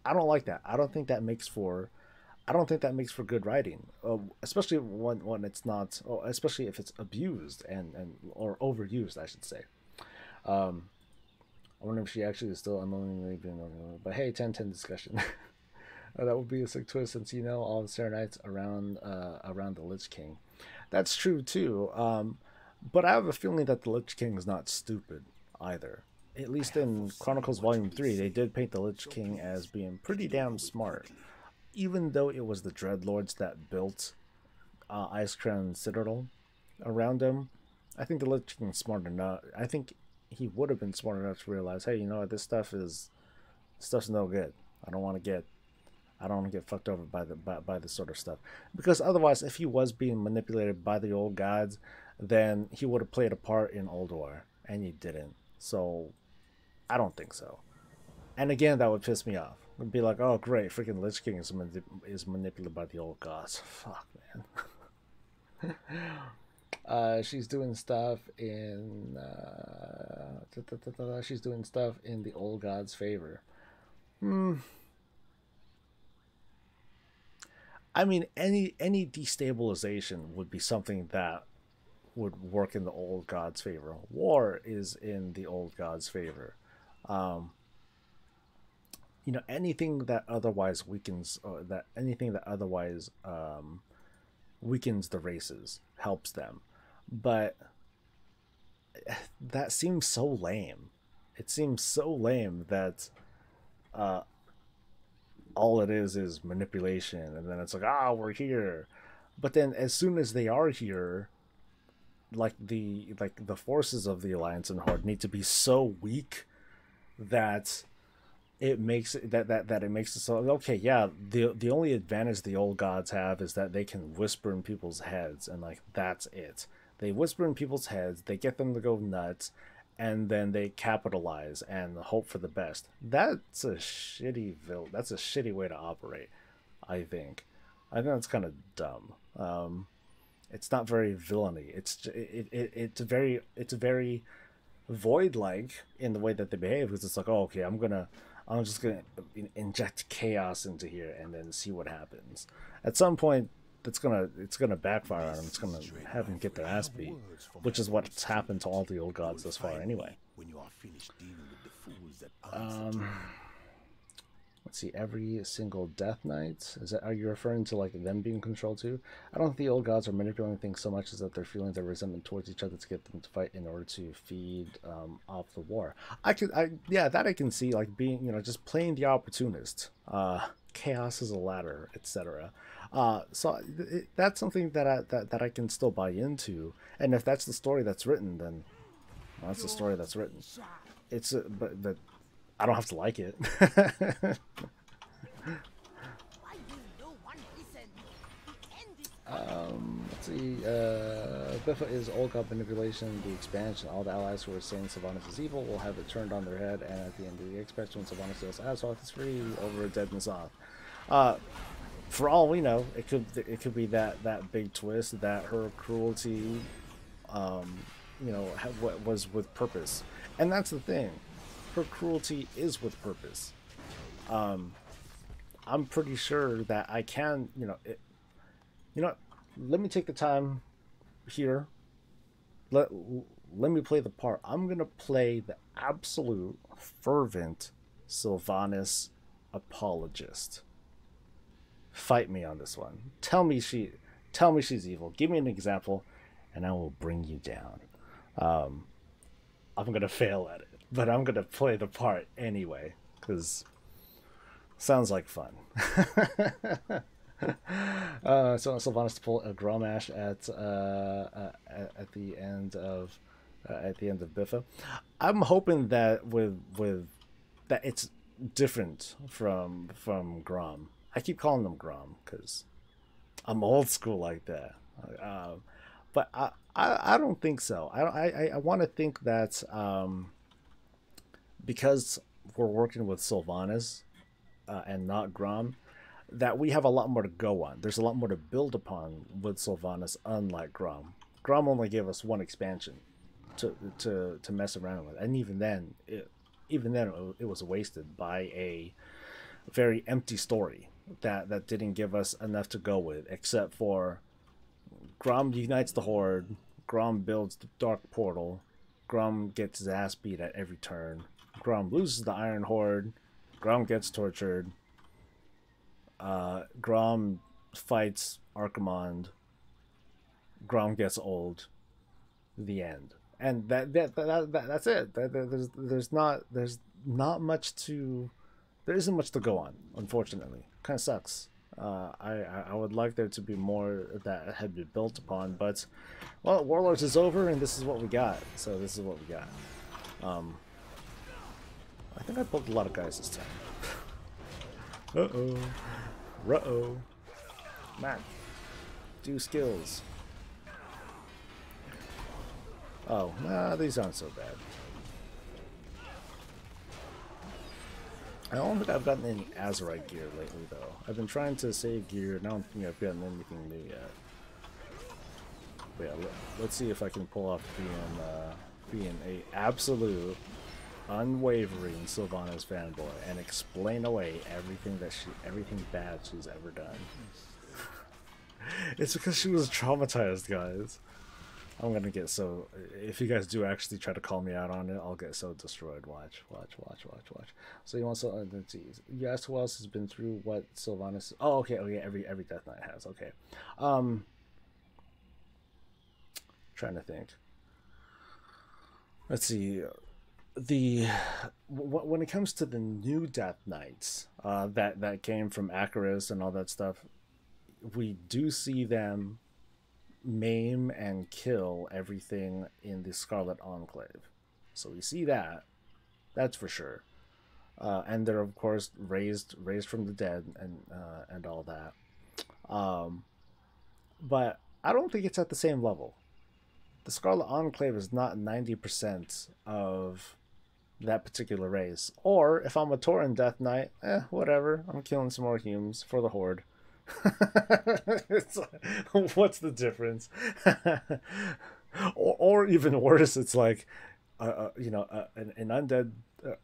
I don't like that. I don't think that makes for good writing, especially when it's not, especially if it's abused and or overused, I should say. I wonder if she actually is still unknowingly being, but hey, 10-10 discussion. That would be a sick twist, since you know all the Serenites around the Lich King. That's true too. But I have a feeling that the Lich King is not stupid either. At least in Chronicles Volume 3, they did paint the Lich King as being pretty damn smart. Even though it was the Dreadlords that built Icecrown Citadel around him, I think the Lich King is smart enough. I think he would have been smart enough to realize, hey, you know what, this stuff's no good. I don't want to get fucked over by this sort of stuff. Because otherwise, if he was being manipulated by the old gods, then he would have played a part in Old War, and he didn't. So I don't think so. And again, that would piss me off. It'd be like, oh great, freaking Lich King is manipulated by the old gods. Fuck, man. She's doing stuff in she's doing stuff in the old god's favor. I mean, any destabilization would be something that would work in the old god's favor. War is in the old god's favor. You know, anything that otherwise weakens, weakens the races helps them. But that seems so lame. It seems so lame that all it is manipulation, and then it's like, ah, we're here. But then as soon as they are here, like the forces of the Alliance and Horde need to be so weak that it makes it that it makes it so, okay, yeah, the only advantage the old gods have is that they can whisper in people's heads, and like that's it. They whisper in people's heads, they get them to go nuts, and then they capitalize and hope for the best. That's a shitty way to operate. I think that's kind of dumb. It's not very villainy. It's very void-like in the way that they behave, because it's like, oh, okay, I'm just gonna inject chaos into here and then see what happens. At some point, it's gonna backfire on them. It's gonna have them get their ass beat, which is what's happened to all the old gods thus far, anyway. Let's see. Every single Death Knight. Are you referring to like them being controlled too? I don't think the old gods are manipulating things so much as that they're feeling their resentment towards each other to get them to fight in order to feed off the war. Yeah, that I can see, like being, just playing the opportunist. Chaos is a ladder, etc. So that's something that I can still buy into, and if that's the story that's written, then that's the story that's written. But I don't have to like it. Let's see. Biffa is old god manipulation, the expansion. All the allies who are saying Sylvanas is evil will have it turned on their head, and at the end of the expansion, when Sylvanas says Azeroth is free over a dead N'Zoth. For all we know, it could be that big twist that her cruelty, was with purpose, and that's the thing. Her cruelty is with purpose. I'm pretty sure that I can, let me take the time here. Let me play the part. I'm gonna play the absolute fervent Sylvanas apologist. Fight me on this one. Tell me she's evil. Give me an example, and I will bring you down. I'm gonna fail at it, but I'm gonna play the part anyway, because sounds like fun. So Sylvanas to pull a Gromash at the end of Biffa. I'm hoping that with that it's different from Grom. I keep calling them Grom because I'm old school like that. But I don't think so. I want to think that because we're working with Sylvanas and not Grom, that we have a lot more to go on. There's a lot more to build upon with Sylvanas, unlike Grom. Grom only gave us one expansion to mess around with, and even then it was wasted by a very empty story that didn't give us enough to go with, except for Grom unites the Horde, Grom builds the Dark Portal, Grom gets his ass beat at every turn, Grom loses the Iron Horde, Grom gets tortured, Grom fights Archimonde, Grom gets old, the end. And that's it. There's not much to, there isn't much to go on, unfortunately. Kind of sucks. I would like there to be more that had been built upon, but well, Warlords is over, and this is what we got. So this is what we got. Um, I think I pulled a lot of guys this time. Uh-oh. Ruh-oh. Matt, do skills. Oh, nah, these aren't so bad. I don't think I've gotten any Azeroth gear lately, though. I've been trying to save gear, and I don't think I've gotten anything new yet. But yeah, let's see if I can pull off being a absolute, unwavering Sylvanas fanboy and explain away everything bad she's ever done. It's because she was traumatized, guys. I'm gonna get so... If you guys do actually try to call me out on it, I'll get so destroyed. Watch. So you want to... let's see. You asked who else has been through what Sylvanas... Oh, okay. Every Death Knight has. Okay. Trying to think. Let's see. When it comes to the new Death Knights that came from Acaris and all that stuff, we do see them maim and kill everything in the Scarlet Enclave. So we see that. That's for sure. And they're of course raised from the dead and all that. But I don't think it's at the same level. The Scarlet Enclave is not 90% of that particular race. Or if I'm a Tauren Death Knight, whatever. I'm killing some more humans for the Horde. It's like, what's the difference? or even worse, it's like an undead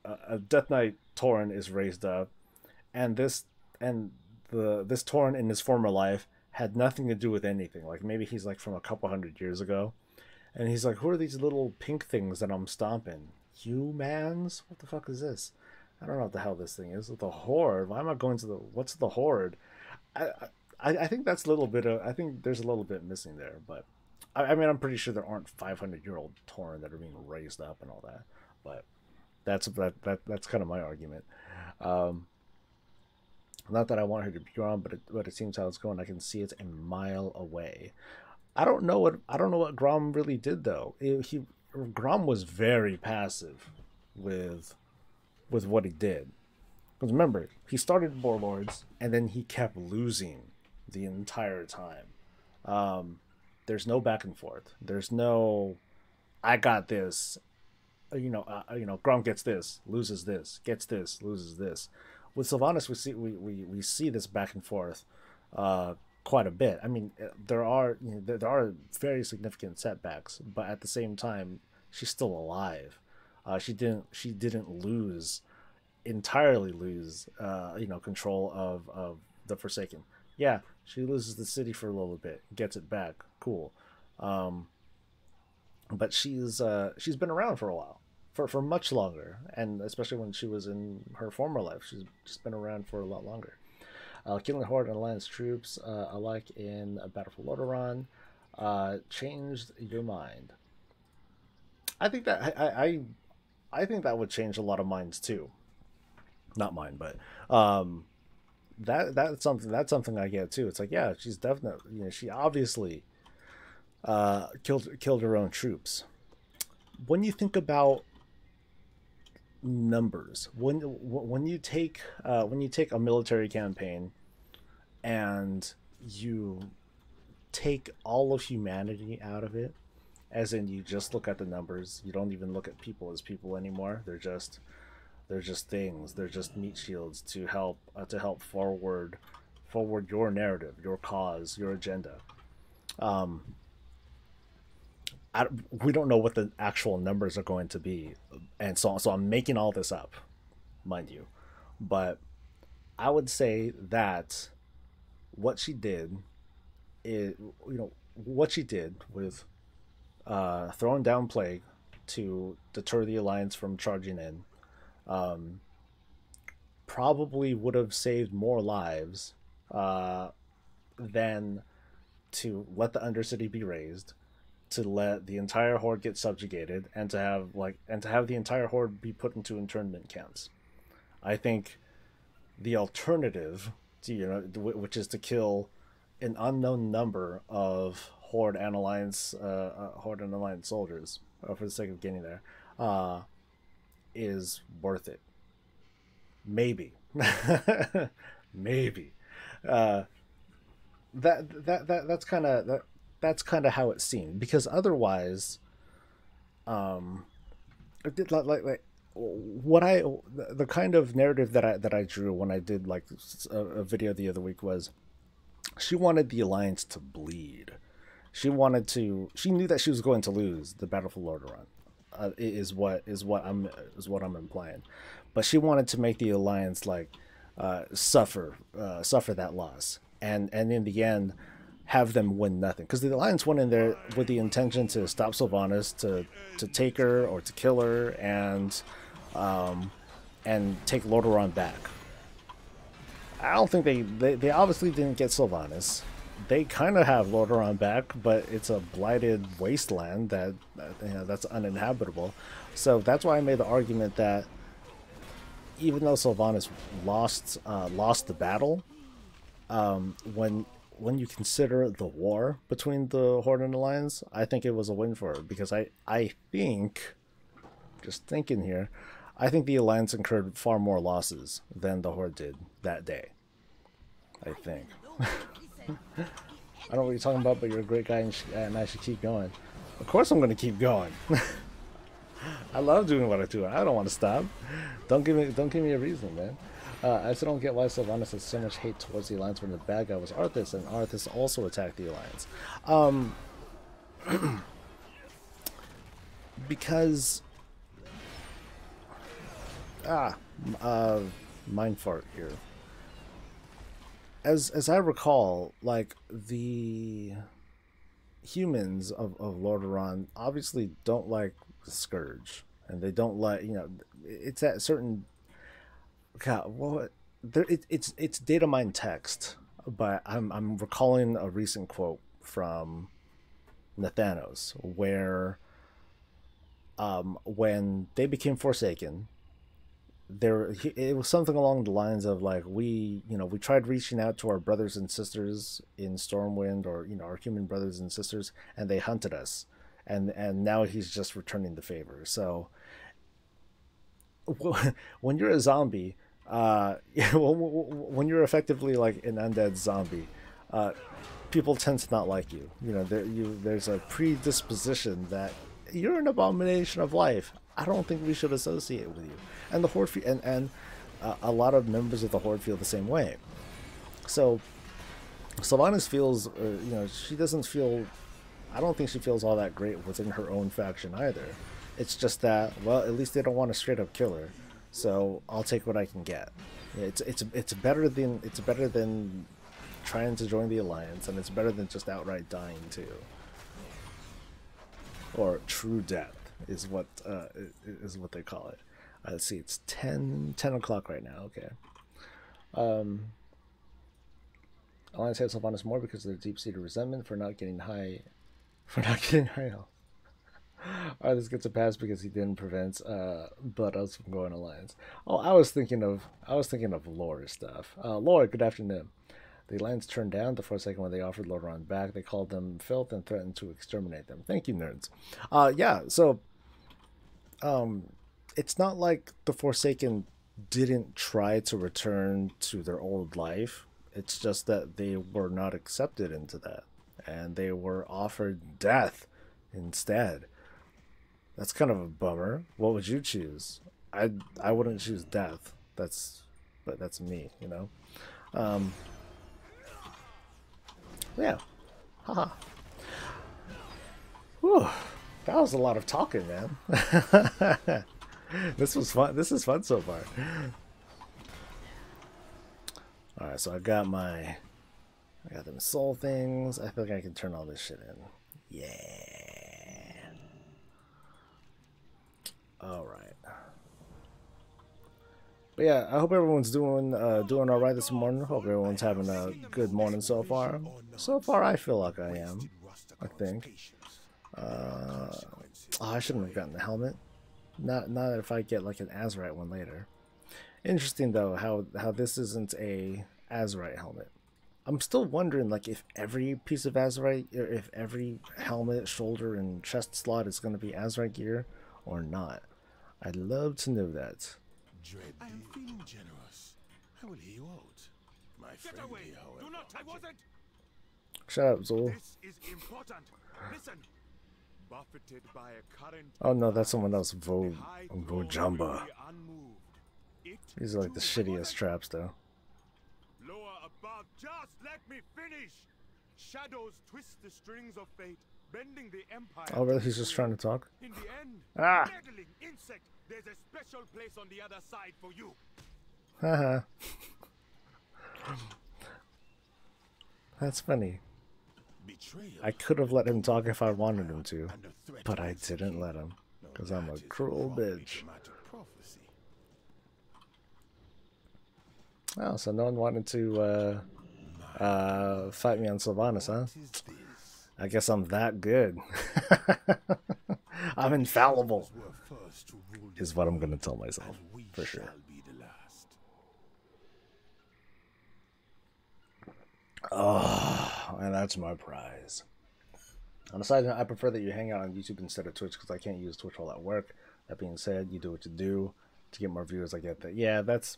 a Death Knight Tauren is raised up, and this Tauren in his former life had nothing to do with anything. Like maybe he's like from a couple hundred years ago, and he's like, who are these little pink things that I'm stomping? Humans? What the fuck is this? I don't know what the hell this thing is. The Horde? Why am I going to what's the Horde? I think that's a little bit of... I think there's a little bit missing there, but I mean, I'm pretty sure there aren't 500-year-old Tauren that are being raised up and all that, but that's kind of my argument. Not that I want her to be wrong, but it seems how it's going. I can see it's a mile away. I don't know what Grom really did though. Grom was very passive with what he did. Because remember, he started Warlords, and then he kept losing the entire time. There's no back and forth. There's no, I got this. Grom gets this, loses this, gets this, loses this. With Sylvanas, we see this back and forth quite a bit. I mean, there are very significant setbacks, but at the same time, she's still alive. She didn't entirely lose control of the Forsaken. Yeah, she loses the city for a little bit, gets it back, cool. But she's been around for a while, for much longer, and especially when she was in her former life, she's just been around for a lot longer. Killing Horde and Alliance troops alike in a Battle for Lordaeron changed your mind. I think that I think that would change a lot of minds too. Not mine, but that's something I get too. It's like, yeah, she's definitely, she obviously killed her own troops. When you think about numbers, when you take a military campaign and you take all of humanity out of it, as in you just look at the numbers, you don't even look at people as people anymore. They're just things. They're just meat shields to help forward your narrative, your cause, your agenda. We don't know what the actual numbers are going to be, and so I'm making all this up, mind you. But I would say that what she did with throwing down Plague to deter the Alliance from charging in, probably would have saved more lives than to let the Undercity be raised, to let the entire Horde get subjugated, and to have the entire Horde be put into internment camps. I think the alternative to, which is to kill an unknown number of Horde and Alliance soldiers for the sake of getting there, is worth it. Maybe. Maybe. Uh, that's kind of how it seemed, because otherwise, um, like what I the kind of narrative that I drew when I did like a video the other week was, she wanted the Alliance to bleed. She knew that she was going to lose the Battle for Lordaeron. Is what I'm implying, but she wanted to make the Alliance like suffer that loss, and in the end have them win nothing, because the Alliance went in there with the intention to stop Sylvanas, to take her or to kill her, and take Lordaeron back. I don't think they obviously didn't get Sylvanas. They kind of have Lordaeron back, but it's a blighted wasteland that that's uninhabitable. So that's why I made the argument that even though Sylvanas lost the battle, when you consider the war between the Horde and Alliance, I think it was a win for her, because I think, just thinking here, I think the Alliance incurred far more losses than the Horde did that day. I think. I don't know what you're talking about, but you're a great guy, and I should keep going. Of course I'm going to keep going. I love doing what I do. I don't want to stop. Don't give me a reason, man. I still don't get why Sylvanas has so much hate towards the Alliance when the bad guy was Arthas, and Arthas also attacked the Alliance. Because mind fart here. As I recall, like, the humans of Lordaeron obviously don't like the Scourge, and they don't like, it's that certain, God, what there, it's data mine text, but I'm recalling a recent quote from Nathanos where when they became Forsaken, it was something along the lines of like, we tried reaching out to our brothers and sisters in Stormwind, or our human brothers and sisters, and they hunted us, and now he's just returning the favor. So when you're a zombie, when you're effectively like an undead zombie, people tend to not like you. There's a predisposition that you're an abomination of life. I don't think we should associate with you. And the Horde and a lot of members of the Horde feel the same way. So Sylvanas feels, she doesn't feel. I don't think she feels all that great within her own faction either. It's just that, well, at least they don't want to straight up kill her, so I'll take what I can get. It's better than trying to join the Alliance, and it's better than just outright dying too. Or true death is what they call it. Let's see, it's 10 o'clock right now. Okay. Alliance hates Sylvanas more because of their deep-seated resentment for not getting high health. Arthas gets a pass because he didn't prevent Blood Elves from going Alliance. Oh, I was thinking of lore stuff. Lore, good afternoon. The Alliance turned down the Forsaken when they offered Lordaeron back. They called them filth and threatened to exterminate them. Thank you, nerds. Yeah, so it's not like the Forsaken didn't try to return to their old life. It's just that they were not accepted into that, and they were offered death instead. That's kind of a bummer. What would you choose? I wouldn't choose death. But that's me, Yeah. Haha. Whew. That was a lot of talking, man. This was fun. This is fun so far. Alright, so I got them soul things. I feel like I can turn all this shit in. Yeah. Alright. But yeah, I hope everyone's doing alright this morning. Hope everyone's having a good morning so far. So far, I feel like I am. I think. I shouldn't have gotten the helmet. Not if I get like an Azerite one later. Interesting though how this isn't a Azerite helmet. I'm still wondering like if every piece of Azerite, or if every helmet, shoulder, and chest slot is going to be Azerite gear or not. I'd love to know that. I am feeling generous. I will hear you out. My friend here, however. Do not, I wasn't. Shut up, Zul. This is important. Listen. Buffeted by a current. Oh no, that's someone else. Vojamba. These are like the shittiest traps, though. Lower above, just let me finish. Shadows twist the strings of fate, bending the empire. Oh, really? He's just trying to talk? In the end, Ah! meddling insect, there's a special place on the other side for you. Haha. That's funny. I could have let him talk if I wanted him to, but I didn't let him, because I'm a cruel bitch. Oh, so no one wanted to fight me on Sylvanas, huh? I guess I'm that good. I'm infallible, is what I'm going to tell myself, for sure. Oh, and that's my prize. On a side note, I prefer that you hang out on YouTube instead of Twitch because I can't use Twitch while at work. That being said, you do what you do to get more viewers. I get that. Yeah, that's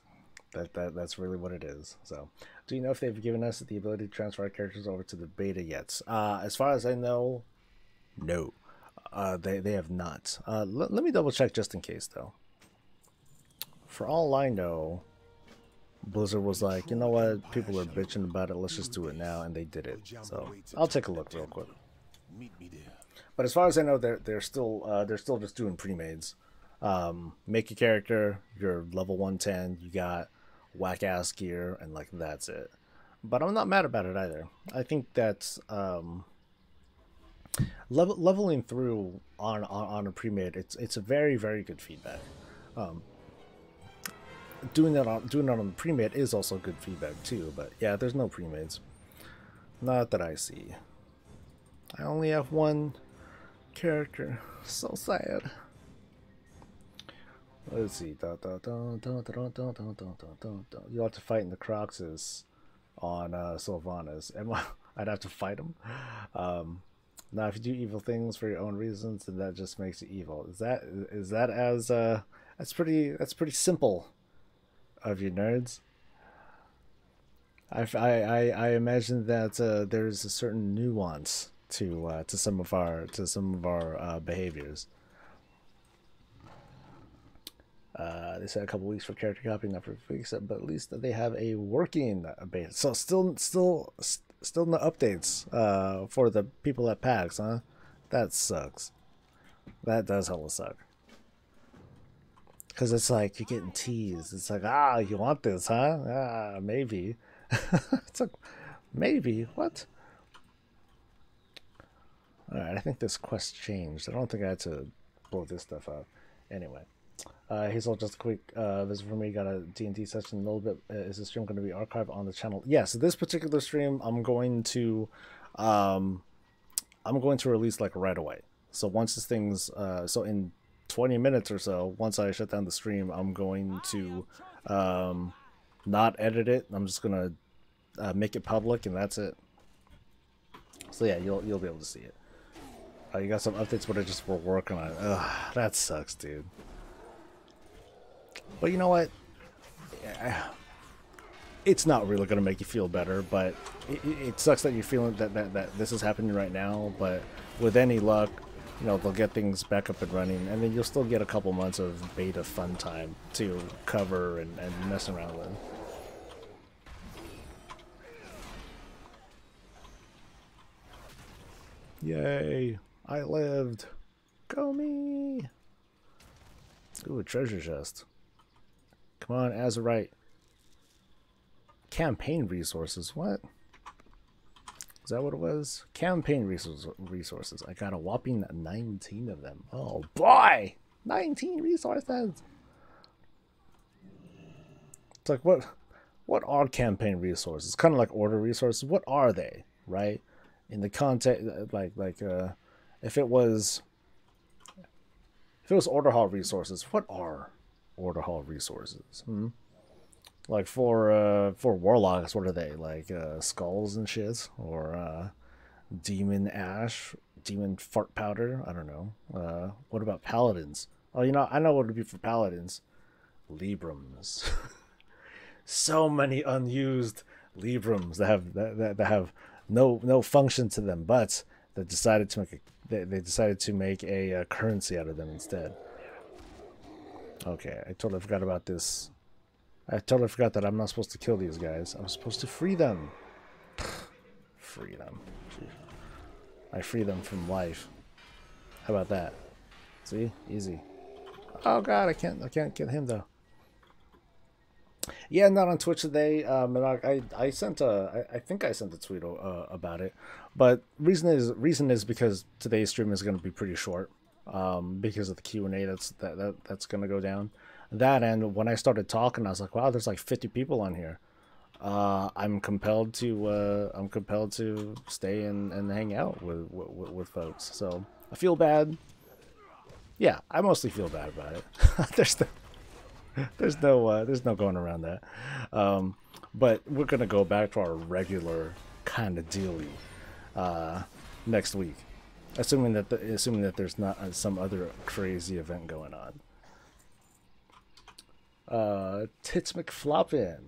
really what it is. So, do you know if they've given us the ability to transfer our characters over to the beta yet? As far as I know, no. They have not. Let me double check just in case though. For all I know, Blizzard was like, you know what, people are bitching about it, let's just do it now, and they did it. So I'll take a look real quick. But as far as I know, they're still just doing pre-mades. Make a character, you're level 110, you got whack ass gear, and like that's it. But I'm not mad about it either. I think that's leveling through on a pre-made. It's a very, very good feedback. Doing it on the pre-made is also good feedback too, but yeah, there's no pre-mades. Not that I see. I only have one character. So sad. Let's see. You'll have to fight in the Croxes on Sylvanas. I'd have to fight them. Now, if you do evil things for your own reasons, then that just makes you evil. Is that as that's pretty simple of you nerds. I imagine that there's a certain nuance to some of our behaviors. They said a couple weeks for character copy, not for weeks, but at least they have a working beta. So still no updates for the people at PAX, huh? That sucks. That does hella suck. Because it's like you're getting teased. It's like, you want this, huh? Maybe. It's like, maybe. What? Alright, I think this quest changed. I don't think I had to blow this stuff up. Anyway. Hazel, just a quick visit for me. Got a D&D session in a little bit. Is the stream going to be archived on the channel? Yes, this particular stream I'm going to release like right away. So once this thing's so in 20 minutes or so, once I shut down the stream, I'm going to not edit it. I'm just gonna make it public, and that's it. So yeah, you'll be able to see it. You got some updates, but we're working on it. Ugh, that sucks, dude. But you know what? It's not really gonna make you feel better, but it sucks that you're feeling that this is happening right now. But with any luck, you know, they'll get things back up and running, and then you'll still get a couple months of beta fun time to cover and mess around with. Yay! I lived! Go me! Ooh, a treasure chest. Come on, Azeroth. Campaign resources, what? Is that what it was? Campaign resources. I got a whopping 19 of them. Oh boy! 19 resources! It's like, what are campaign resources? Kind of like order resources. What are they, right? In the context, if it was order hall resources, what are order hall resources? Like for warlocks, what are they? Like skulls and shit, or demon ash, demon fart powder? I don't know. What about paladins? Oh, you know, I know what would be for paladins. Librams. So many unused Librams that have no function to them, but they decided to make a currency out of them instead. Okay, I totally forgot about this. I totally forgot that I'm not supposed to kill these guys. I'm supposed to free them. Free them. I free them from life. How about that? See? Easy. Oh god, I can't get him though. Yeah, not on Twitch today. I sent I think I sent a tweet about it, but reason is because today's stream is going to be pretty short, because of the Q&A that's going to go down. That, and when I started talking, I was like, wow, there's like 50 people on here. I'm compelled to stay and hang out with folks. So I feel bad. Yeah, I mostly feel bad about it. there's no going around that. But we're gonna go back to our regular kind of dealy next week, assuming that there's not some other crazy event going on. Tits McFloppin.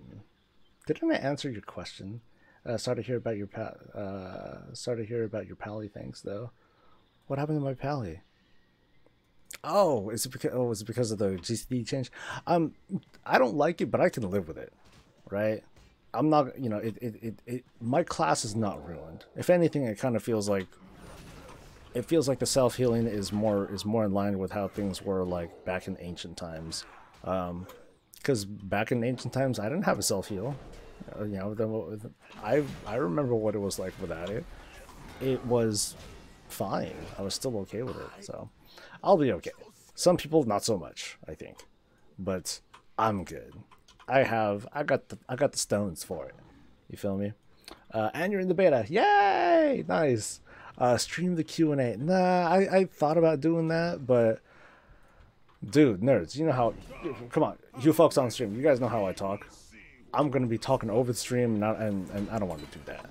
Didn't I answer your question? Sorry to hear about your pally things though. What happened to my pally? Oh, is it because of the GCD change? I don't like it, but I can live with it, right? I'm not, you know, my class is not ruined. If anything, it kind of feels like the self-healing is more in line with how things were like back in ancient times. Because back in ancient times, I didn't have a self-heal. You know, I remember what it was like without it. It was fine. I was still okay with it, so I'll be okay. Some people not so much, I think, but I'm good. I got the stones for it. You feel me? And you're in the beta. Yay! Nice. Stream the Q&A. Nah, I thought about doing that, but dude, nerds, you know how. Come on, you folks on stream, you guys know how I talk. I'm gonna be talking over the stream, and I don't want to do that.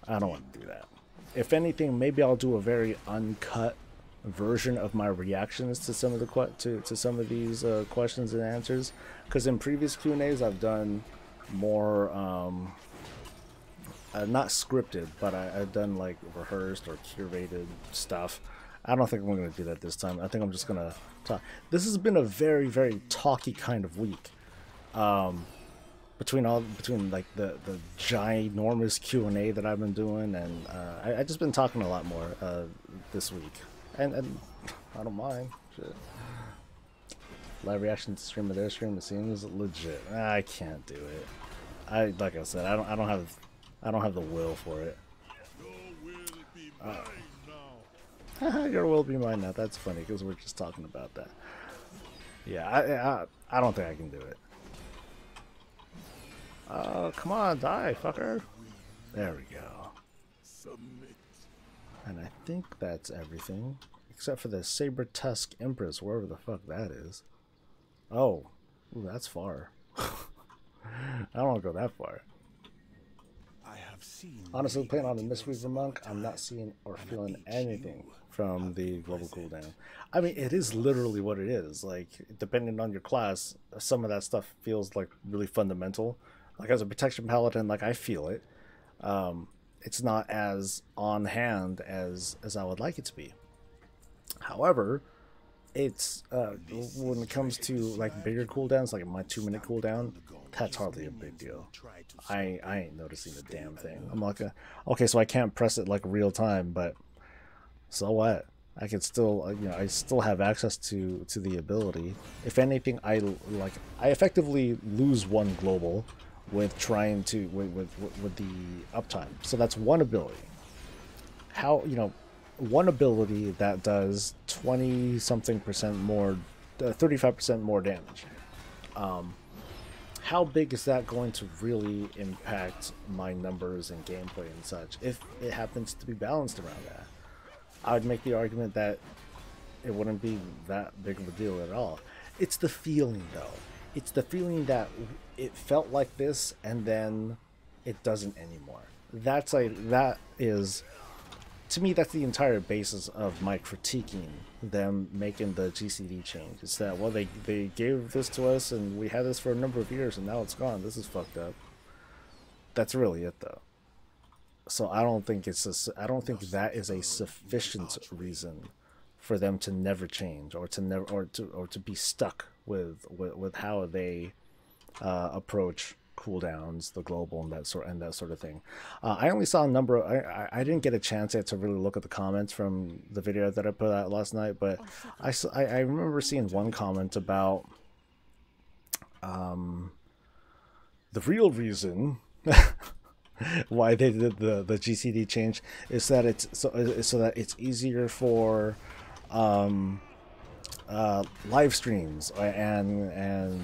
I don't want to do that. If anything, maybe I'll do a very uncut version of my reactions to some of the these questions and answers. Because in previous Q&As, I've done more not scripted, but I've done like rehearsed or curated stuff. I don't think I'm going to do that this time. I think I'm just going to talk. This has been a very, very talky kind of week. Between like the ginormous Q&A that I've been doing, and I just been talking a lot more this week. And I don't mind. Shit. Live reaction to stream of their stream, it seems legit. I can't do it. Like I said, I don't have the will for it. Your will be mine now. That's funny because we're just talking about that. Yeah, I don't think I can do it. Come on, die, fucker. There we go. And I think that's everything, except for the Saber-Tusk Empress, wherever the fuck that is. Oh, ooh, that's far. I don't want to go that far. Honestly, playing on the Mistweaver Monk, I'm not seeing or feeling anything from the global cooldown. I mean, it is literally what it is. Like, depending on your class, some of that stuff feels like really fundamental. Like, as a protection paladin, like, I feel it. It's not as on hand as I would like it to be. However, it's when it comes to like bigger cooldowns, like my 2-minute cooldown, that's hardly a big deal. I ain't noticing the damn thing. I'm like, okay, so I can't press it like real time, but so what? I can still, you know, I still have access to the ability. If anything, I effectively lose one global with trying to with the uptime. So that's one ability. How, you know, one ability that does 20-something% more, 35% more damage. How big is that going to really impact my numbers and gameplay and such if it happens to be balanced around that? I would make the argument that it wouldn't be that big of a deal at all. It's the feeling, though. It's the feeling that it felt like this and then it doesn't anymore. That is, to me, that's the entire basis of my critiquing them making the GCD change. It's that, well, they gave this to us and we had this for a number of years and now it's gone. This is fucked up. That's really it, though. So I don't think I don't think that is a sufficient reason for them to never change, or to never, or to be stuck with how they approach cooldowns, the global, and that sort of thing. I only saw a number of, I didn't get a chance yet to really look at the comments from the video that I put out last night, but I remember seeing one comment about the real reason why they did the GCD change is that it's so that it's easier for live streams and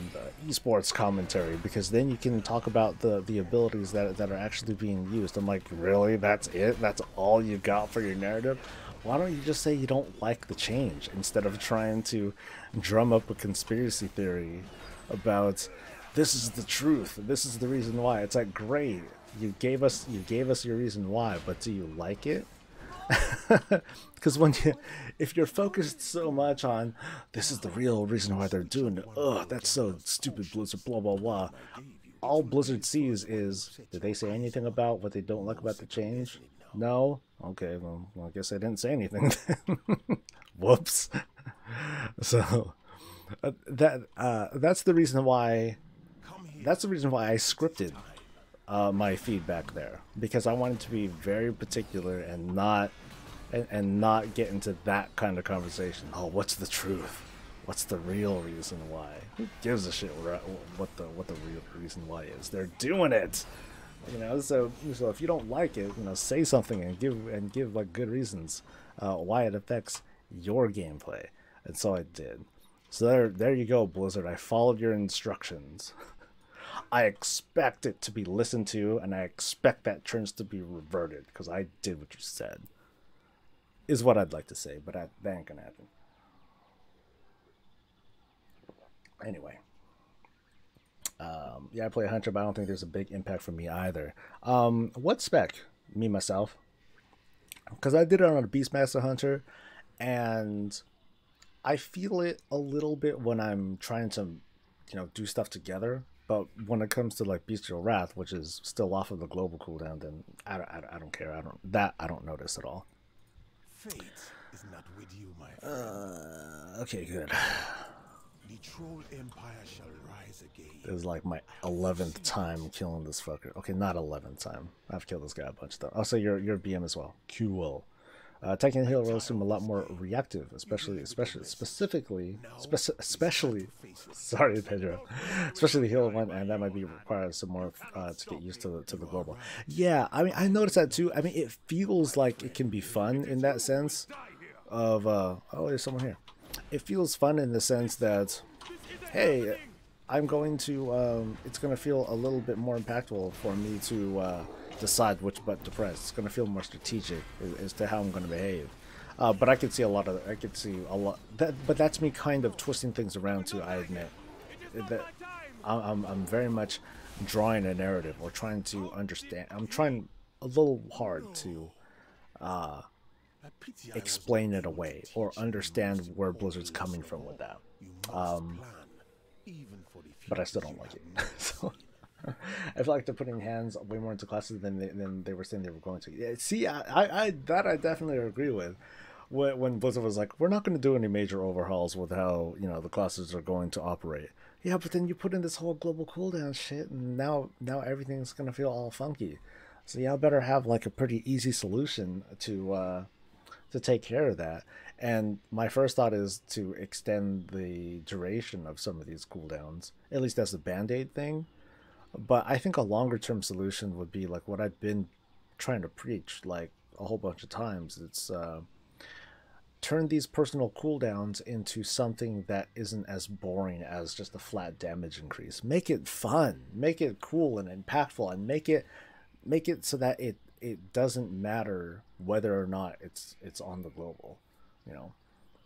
esports commentary, because then you can talk about the abilities that are actually being used. I'm like, really? That's it? That's all you got for your narrative? Why don't you just say you don't like the change instead of trying to drum up a conspiracy theory about this is the truth, this is the reason why? It's like, great, you gave us your reason why, but do you like it? Because if you're focused so much on this is the real reason why they're doing it, that's so stupid, Blizzard, blah blah blah, all Blizzard sees is, did they say anything about what they don't like about the change? No? Okay, well I guess I didn't say anything. Whoops. So that's the reason why I scripted my feedback there, because I wanted to be very particular and not get into that kind of conversation. Oh, what's the truth? What's the real reason why? Who gives a shit what the real reason why is? They're doing it, you know. So if you don't like it, you know, say something and give like good reasons why it affects your gameplay. And so I did. So there you go, Blizzard. I followed your instructions. I expect it to be listened to, and I expect that trends to be reverted, because I did what you said, is what I'd like to say, but that ain't gonna happen. Anyway, yeah, I play a Hunter, but I don't think there's a big impact for me either. What spec? Me, myself. Because I did it on a Beastmaster Hunter, and I feel it a little bit when I'm trying to, you know, do stuff together. But when it comes to like Bestial Wrath, which is still off of the global cooldown, then I don't care. I don't notice at all. Fate is not with you, my friend. Okay, good. The troll empire shall rise again. This is like my 11th time killing this fucker. Okay, not 11th time. I've killed this guy a bunch of times. Also, you're BM as well. Cool. Tanking heal will seem a lot more reactive, especially sorry, Pedro, especially the heal one, and that might be required some more to get used to the global. Yeah, I mean, I noticed that too. I mean, it feels like it can be fun in that sense of oh, there's someone here. It feels fun in the sense that, hey, I'm going to it's going to feel a little bit more impactful for me to decide which button to press. It's going to feel more strategic as to how I'm going to behave. But I could see a lot. But that's me kind of twisting things around too. I admit that I'm very much drawing a narrative or trying to understand. I'm trying a little hard to explain it away or understand where Blizzard's coming from with that. But I still don't like it. So I feel like they're putting hands way more into classes than they were saying they were going to. Yeah, see, I definitely agree with. When Blizzard was like, we're not going to do any major overhauls with how, you know, the classes are going to operate. Yeah, but then you put in this whole global cooldown shit, and now everything's going to feel all funky. So y'all better have like a pretty easy solution to take care of that. And my first thought is to extend the duration of some of these cooldowns, at least as a band-aid thing. But I think a longer-term solution would be like what I've been trying to preach like a whole bunch of times. It's turn these personal cooldowns into something that isn't as boring as just a flat damage increase. Make it fun, make it cool and impactful, and make it so that it doesn't matter whether or not it's on the global. You know,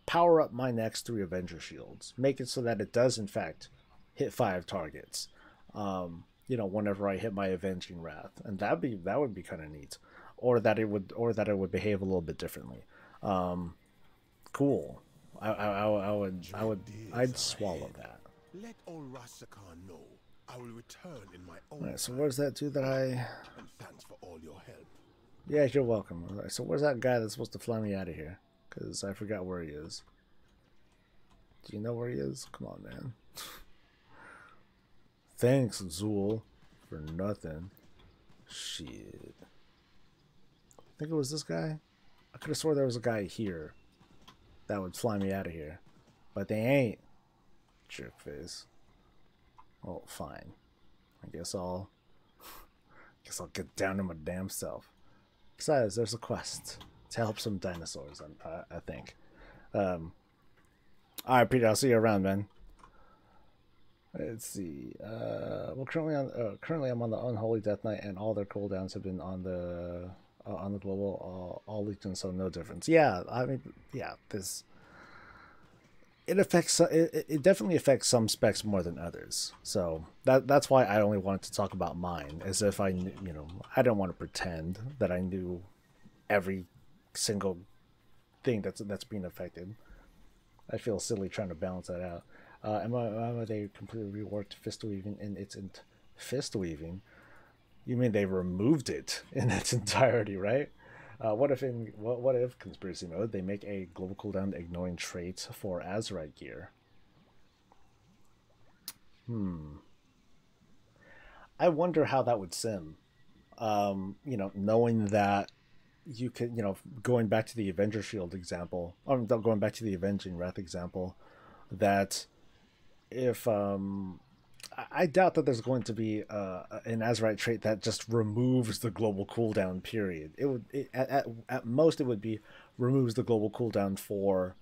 power up my next 3 Avenger shields. Make it so that it does in fact hit 5 targets. You know, whenever I hit my Avenging Wrath, and that would be kind of neat. or that it would behave a little bit differently. Cool. I'd swallow that. Let old Rastakhan know I will return in my own Alright, so where's that dude that I... and thanks for all your help. Yeah, you're welcome. Alright, so where's that guy that's supposed to fly me out of here? Because I forgot where he is. Do you know where he is? Come on, man. Thanks, Zool, for nothing. Shit. I think it was this guy. I could have swore there was a guy here that would fly me out of here. But they ain't. Jerk face. Well, fine. I guess I'll get down to my damn self. Besides, there's a quest to help some dinosaurs, I think. Alright, Peter, I'll see you around, man. Let's see. Well, currently I'm on the Unholy Death Knight, and all their cooldowns have been on the global all legions, so no difference. Yeah, I mean, yeah, this it affects it definitely affects some specs more than others. So that's why I only wanted to talk about mine, as if I knew, you know, I don't want to pretend that I knew every single thing that's being affected. I feel silly trying to balance that out. They completely reworked fist weaving in its fist weaving? You mean they removed it in its entirety, right? What if conspiracy mode they make a global cooldown ignoring traits for Azeroth gear? I wonder how that would sim. You know, knowing that you could, you know, going back to the Avenger Shield example, or going back to the Avenging Wrath example, that if I doubt that there's going to be an Azeroth trait that just removes the global cooldown period. At most it would be removes the global cooldown for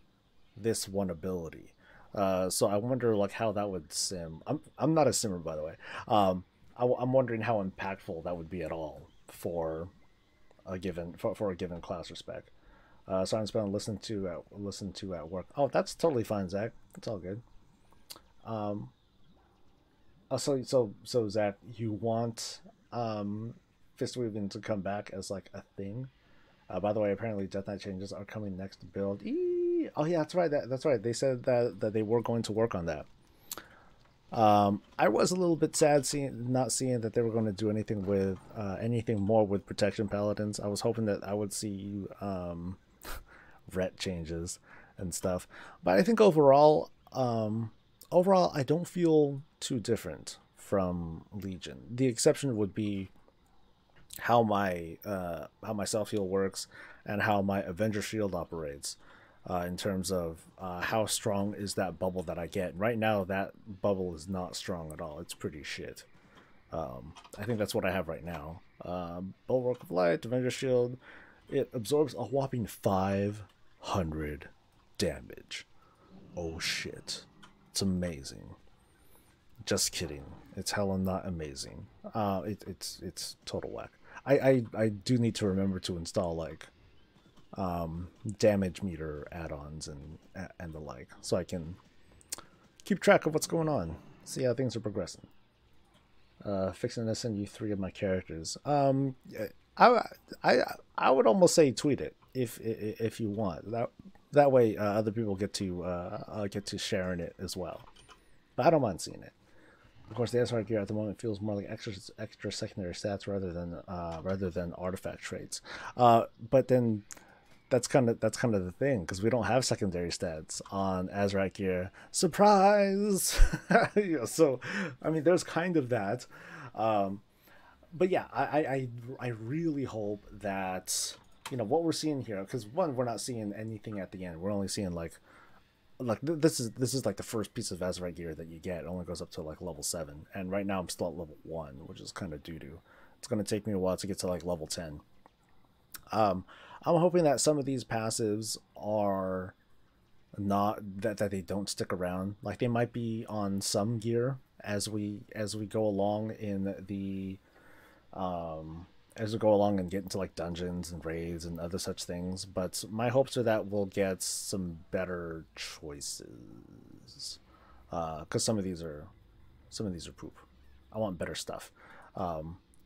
this one ability. So I wonder like how that would sim. I'm not a simmer, by the way. I'm wondering how impactful that would be at all for a given class or spec. So I'm supposed to listen to at work. Oh, that's totally fine, Zach. It's all good. So Zach, you want fist weaving to come back as like a thing? By the way, apparently Death Knight changes are coming next build. Oh yeah, that's right. That's right. They said that they were going to work on that. I was a little bit sad not seeing that they were going to do anything with anything more with protection paladins. I was hoping that I would see ret changes and stuff, but I think overall I don't feel too different from Legion. The exception would be how my self heal works and how my Avenger Shield operates. In terms of how strong is that bubble that I get. Right now, that bubble is not strong at all. It's pretty shit. I think that's what I have right now. Bulwark of Light, Avenger Shield. It absorbs a whopping 500 damage. Oh shit. It's amazing. Just kidding. It's hella not amazing. It's total whack. I do need to remember to install like damage meter add-ons and the like, so I can keep track of what's going on, see how things are progressing. Fixing to send you 3 of my characters. I would almost say tweet it if you want. That way other people get to sharing it as well. But I don't mind seeing it. Of course, the Azeroth gear at the moment feels more like extra secondary stats rather than artifact traits. But then that's kind of the thing, because we don't have secondary stats on Azeroth gear. Surprise! Yeah, so I mean, there's kind of that. But yeah, I really hope that, you know, what we're seeing here, because one, we're not seeing anything at the end. We're only seeing like this is like the first piece of Azeroth gear that you get. It only goes up to like level 7, and right now I'm still at level 1, which is kind of doo-doo. It's going to take me a while to get to like level 10. I'm hoping that some of these passives are not that they don't stick around. Like they might be on some gear as we go along in the as we go along and get into like dungeons and raids and other such things. But my hopes are that we'll get some better choices, because some of these are poop. I want better stuff.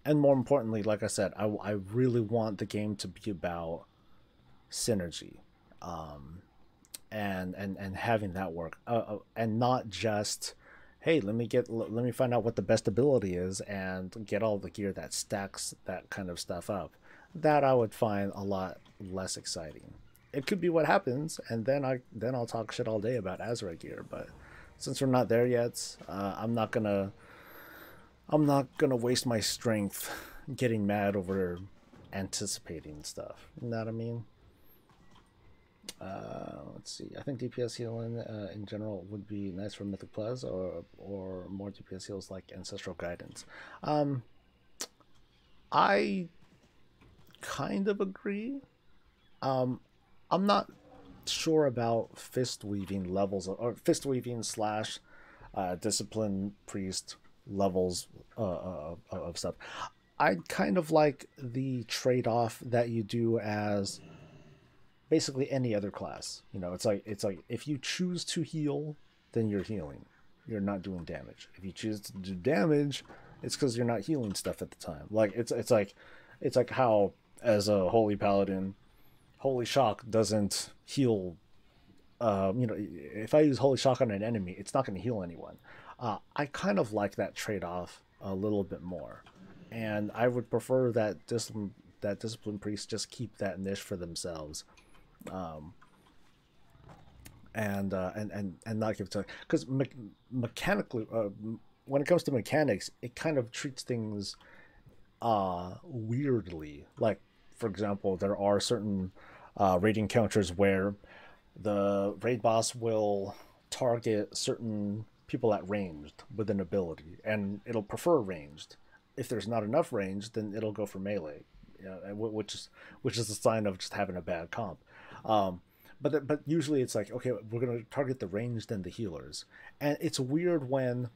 and more importantly, like I said, I really want the game to be about synergy, and having that work, and not just, hey, let me find out what the best ability is and get all the gear that stacks that kind of stuff up. That I would find a lot less exciting. It could be what happens, and then I'll talk shit all day about Azeroth gear. But since we're not there yet, I'm not gonna waste my strength getting mad over anticipating stuff. You know what I mean? Let's see. I think DPS healing in general would be nice for Mythic Plus, or more DPS heals like Ancestral Guidance. I kind of agree. I'm not sure about fist weaving levels, or fist weaving slash discipline priest levels of stuff. I kind of like the trade-off that you do as basically any other class. You know, it's like if you choose to heal, then you're healing. You're not doing damage. If you choose to do damage, it's because you're not healing stuff at the time. Like it's like how, as a holy paladin, Holy Shock doesn't heal. You know, if I use Holy Shock on an enemy, it's not going to heal anyone. I kind of like that trade-off a little bit more, and I would prefer that discipline priests just keep that niche for themselves, and not give it to, because mechanically, when it comes to mechanics, it kind of treats things weirdly. Like, for example, there are certain raid encounters where the raid boss will target certain people at ranged with an ability, and it'll prefer ranged. If there's not enough range, then it'll go for melee, which is a sign of just having a bad comp. But usually it's like, okay, we're gonna target the ranged and the healers, and it's weird when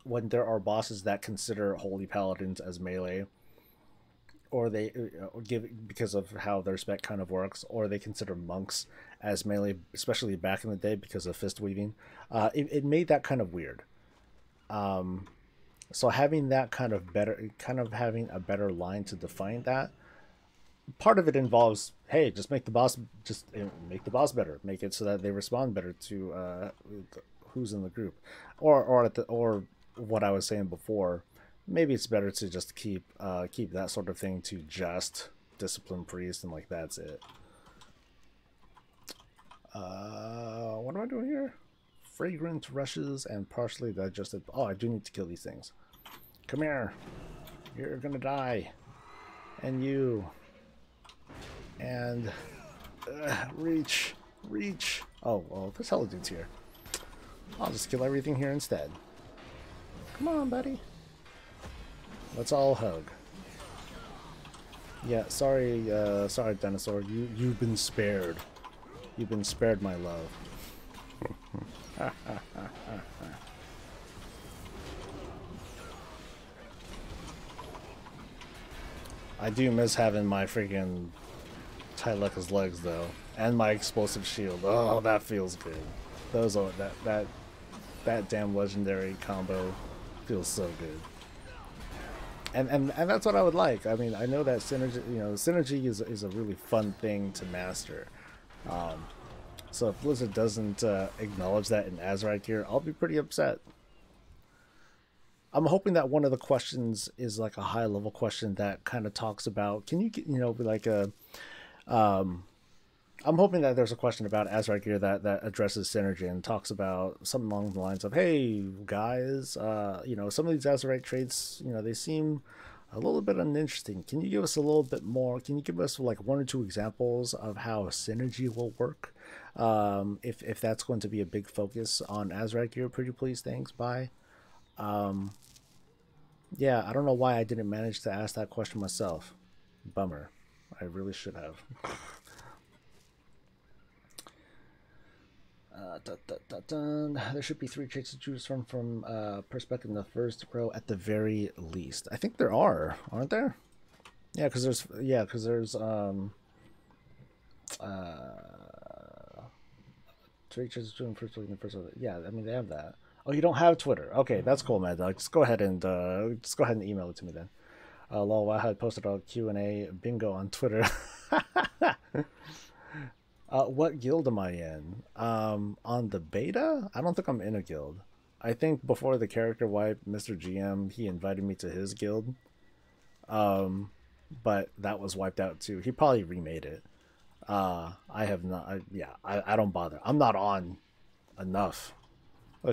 there are bosses that consider holy paladins as melee, or they give, because of how their spec kind of works, or they consider monks as melee, especially back in the day because of fist weaving. It made that kind of weird. So having that having a better line to define that, part of it involves, hey, just make the boss better, make it so that they respond better to who's in the group, or what I was saying before. Maybe it's better to just keep that sort of thing to just discipline priest, and like that's it. What am I doing here? Fragrant rushes and partially digested. Oh, I do need to kill these things. Come here. You're gonna die. And you. And reach. Oh, well, there's hella dudes here. I'll just kill everything here instead. Come on, buddy. Let's all hug. Yeah, sorry, dinosaur. You've been spared. You've been spared, my love. I do miss having my freaking Tyleca's legs though, and my explosive shield. Oh, that feels good. Those are that damn legendary combo feels so good. And that's what I would like. I mean, I know that synergy is a really fun thing to master. So if Blizzard doesn't acknowledge that in Azeroth gear, I'll be pretty upset. I'm hoping that one of the questions is like a high level question that kind of talks about, can you be like a I'm hoping that there's a question about Azeroth gear that addresses synergy and talks about something along the lines of, hey guys, some of these Azeroth traits, they seem a little bit uninteresting. Can you give us a little bit more? Can you give us like one or two examples of how synergy will work? If that's going to be a big focus on Azeroth gear, pretty please, thanks, bye. Yeah, I don't know why I didn't manage to ask that question myself. Bummer. I really should have. There should be 3 traits to choose from perspective in the first row at the very least. I think there are, aren't there? Yeah, because there's 3 traits to choose from in the first row. Yeah, I mean they have that. Oh, you don't have Twitter. Okay, that's cool, man. Just go ahead and email it to me then. Lol, I had posted a Q&A bingo on Twitter. What guild am I in? On the beta? I don't think I'm in a guild. I think before the character wipe, Mr. GM, he invited me to his guild. But that was wiped out too. He probably remade it. I have not. I don't bother. I'm not on enough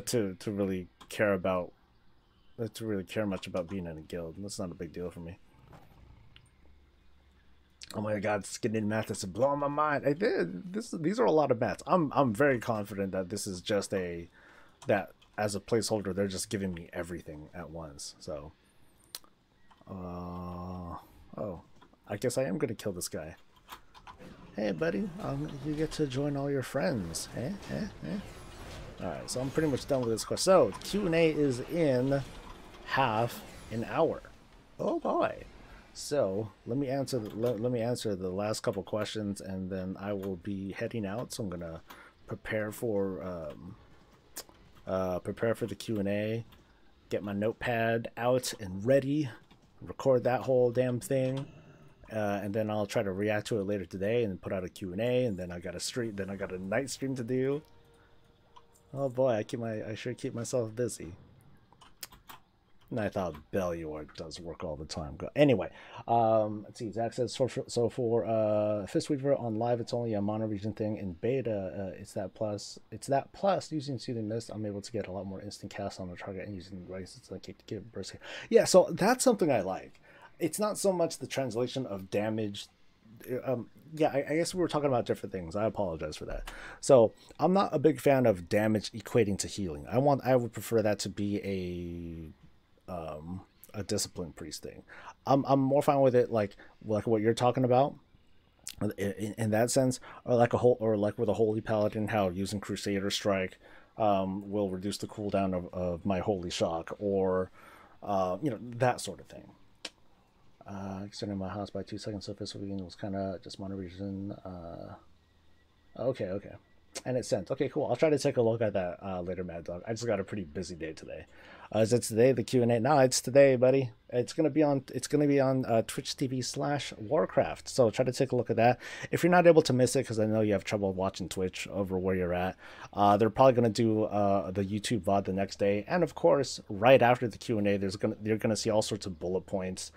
to really care about much about being in a guild. That's not a big deal for me. Oh my god, skinning math is blowing my mind. These are a lot of maths. I'm very confident that this is just that as a placeholder they're just giving me everything at once. So oh, I guess I am gonna kill this guy. Hey buddy, you get to join all your friends. Alright, so I'm pretty much done with this question. So Q&A is in half an hour. Oh boy. So let me answer the last couple questions, and then I will be heading out. So I'm gonna prepare for the Q&A, get my notepad out and ready, record that whole damn thing, and then I'll try to react to it later today and put out a Q&A, and then I got a night stream to do. Oh boy, I sure keep myself busy. And I thought Belluor does work all the time. Anyway, let's see. Zach says so for Fistweaver on live, it's only a mono region thing. In beta, it's that plus using Soothing Mist, I'm able to get a lot more instant cast on the target and using rice to give burst. Yeah, so that's something I like. It's not so much the translation of damage. Yeah, I guess we were talking about different things. I apologize for that. So I'm not a big fan of damage equating to healing. I would prefer that to be a discipline priest thing. I'm more fine with it like what you're talking about in that sense, or like with a holy paladin, how using Crusader Strike will reduce the cooldown of my holy shock, or that sort of thing. Extending my house by 2 seconds, so this was kind of just mono region. Okay, and it's sent. Okay, cool. I'll try to take a look at that later, Mad Dog. I just got a pretty busy day today. Is it today the Q&A? No, it's today, buddy. It's gonna be on Twitch TV/Warcraft. So try to take a look at that. If you're not able to miss it, because I know you have trouble watching Twitch over where you're at, they're probably gonna do the YouTube VOD the next day, and of course, right after the Q&A, you're gonna see all sorts of bullet points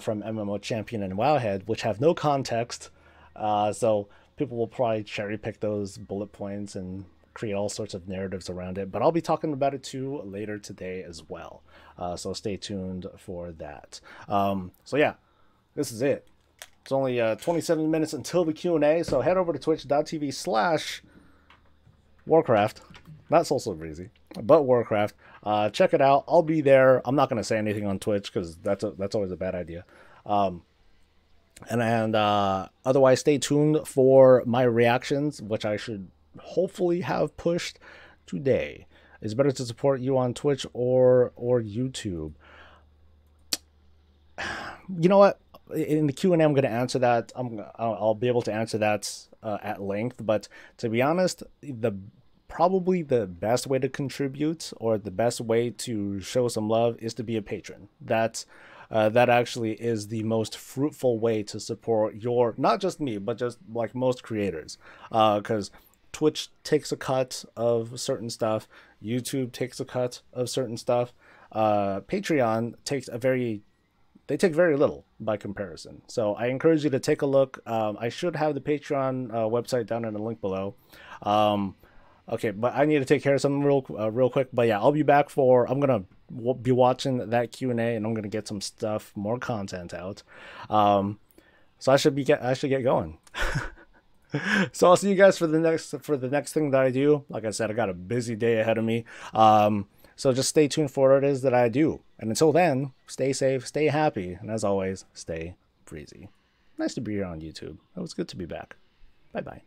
from MMO Champion and Wowhead, which have no context. So people will probably cherry pick those bullet points and create all sorts of narratives around it. But I'll be talking about it too later today as well. So stay tuned for that. So yeah, this is it. It's only 27 minutes until the Q&A. So head over to twitch.tv/Warcraft. Not SoulSoBreezy, but Warcraft. Check it out. I'll be there. I'm not going to say anything on Twitch because that's always a bad idea. And otherwise, stay tuned for my reactions, which I should hopefully have pushed today. It's better to support you on Twitch or YouTube. You know what? In the Q&A, I'm going to answer that. I'll be able to answer that at length. But to be honest, probably the best way to contribute, or the best way to show some love, is to be a patron. That actually is the most fruitful way to support not just me, but just like most creators, because Twitch takes a cut of certain stuff, YouTube takes a cut of certain stuff, Patreon takes very little by comparison. So I encourage you to take a look. I should have the Patreon website down in the link below. Okay, but I need to take care of something real quick. But yeah, I'll be back I'm gonna be watching that Q&A, and I'm gonna get some more content out. So I should get going. So I'll see you guys for the next thing that I do. Like I said, I got a busy day ahead of me. So just stay tuned for what it is that I do. And until then, stay safe, stay happy, and as always, stay breezy. Nice to be here on YouTube. It was good to be back. Bye bye.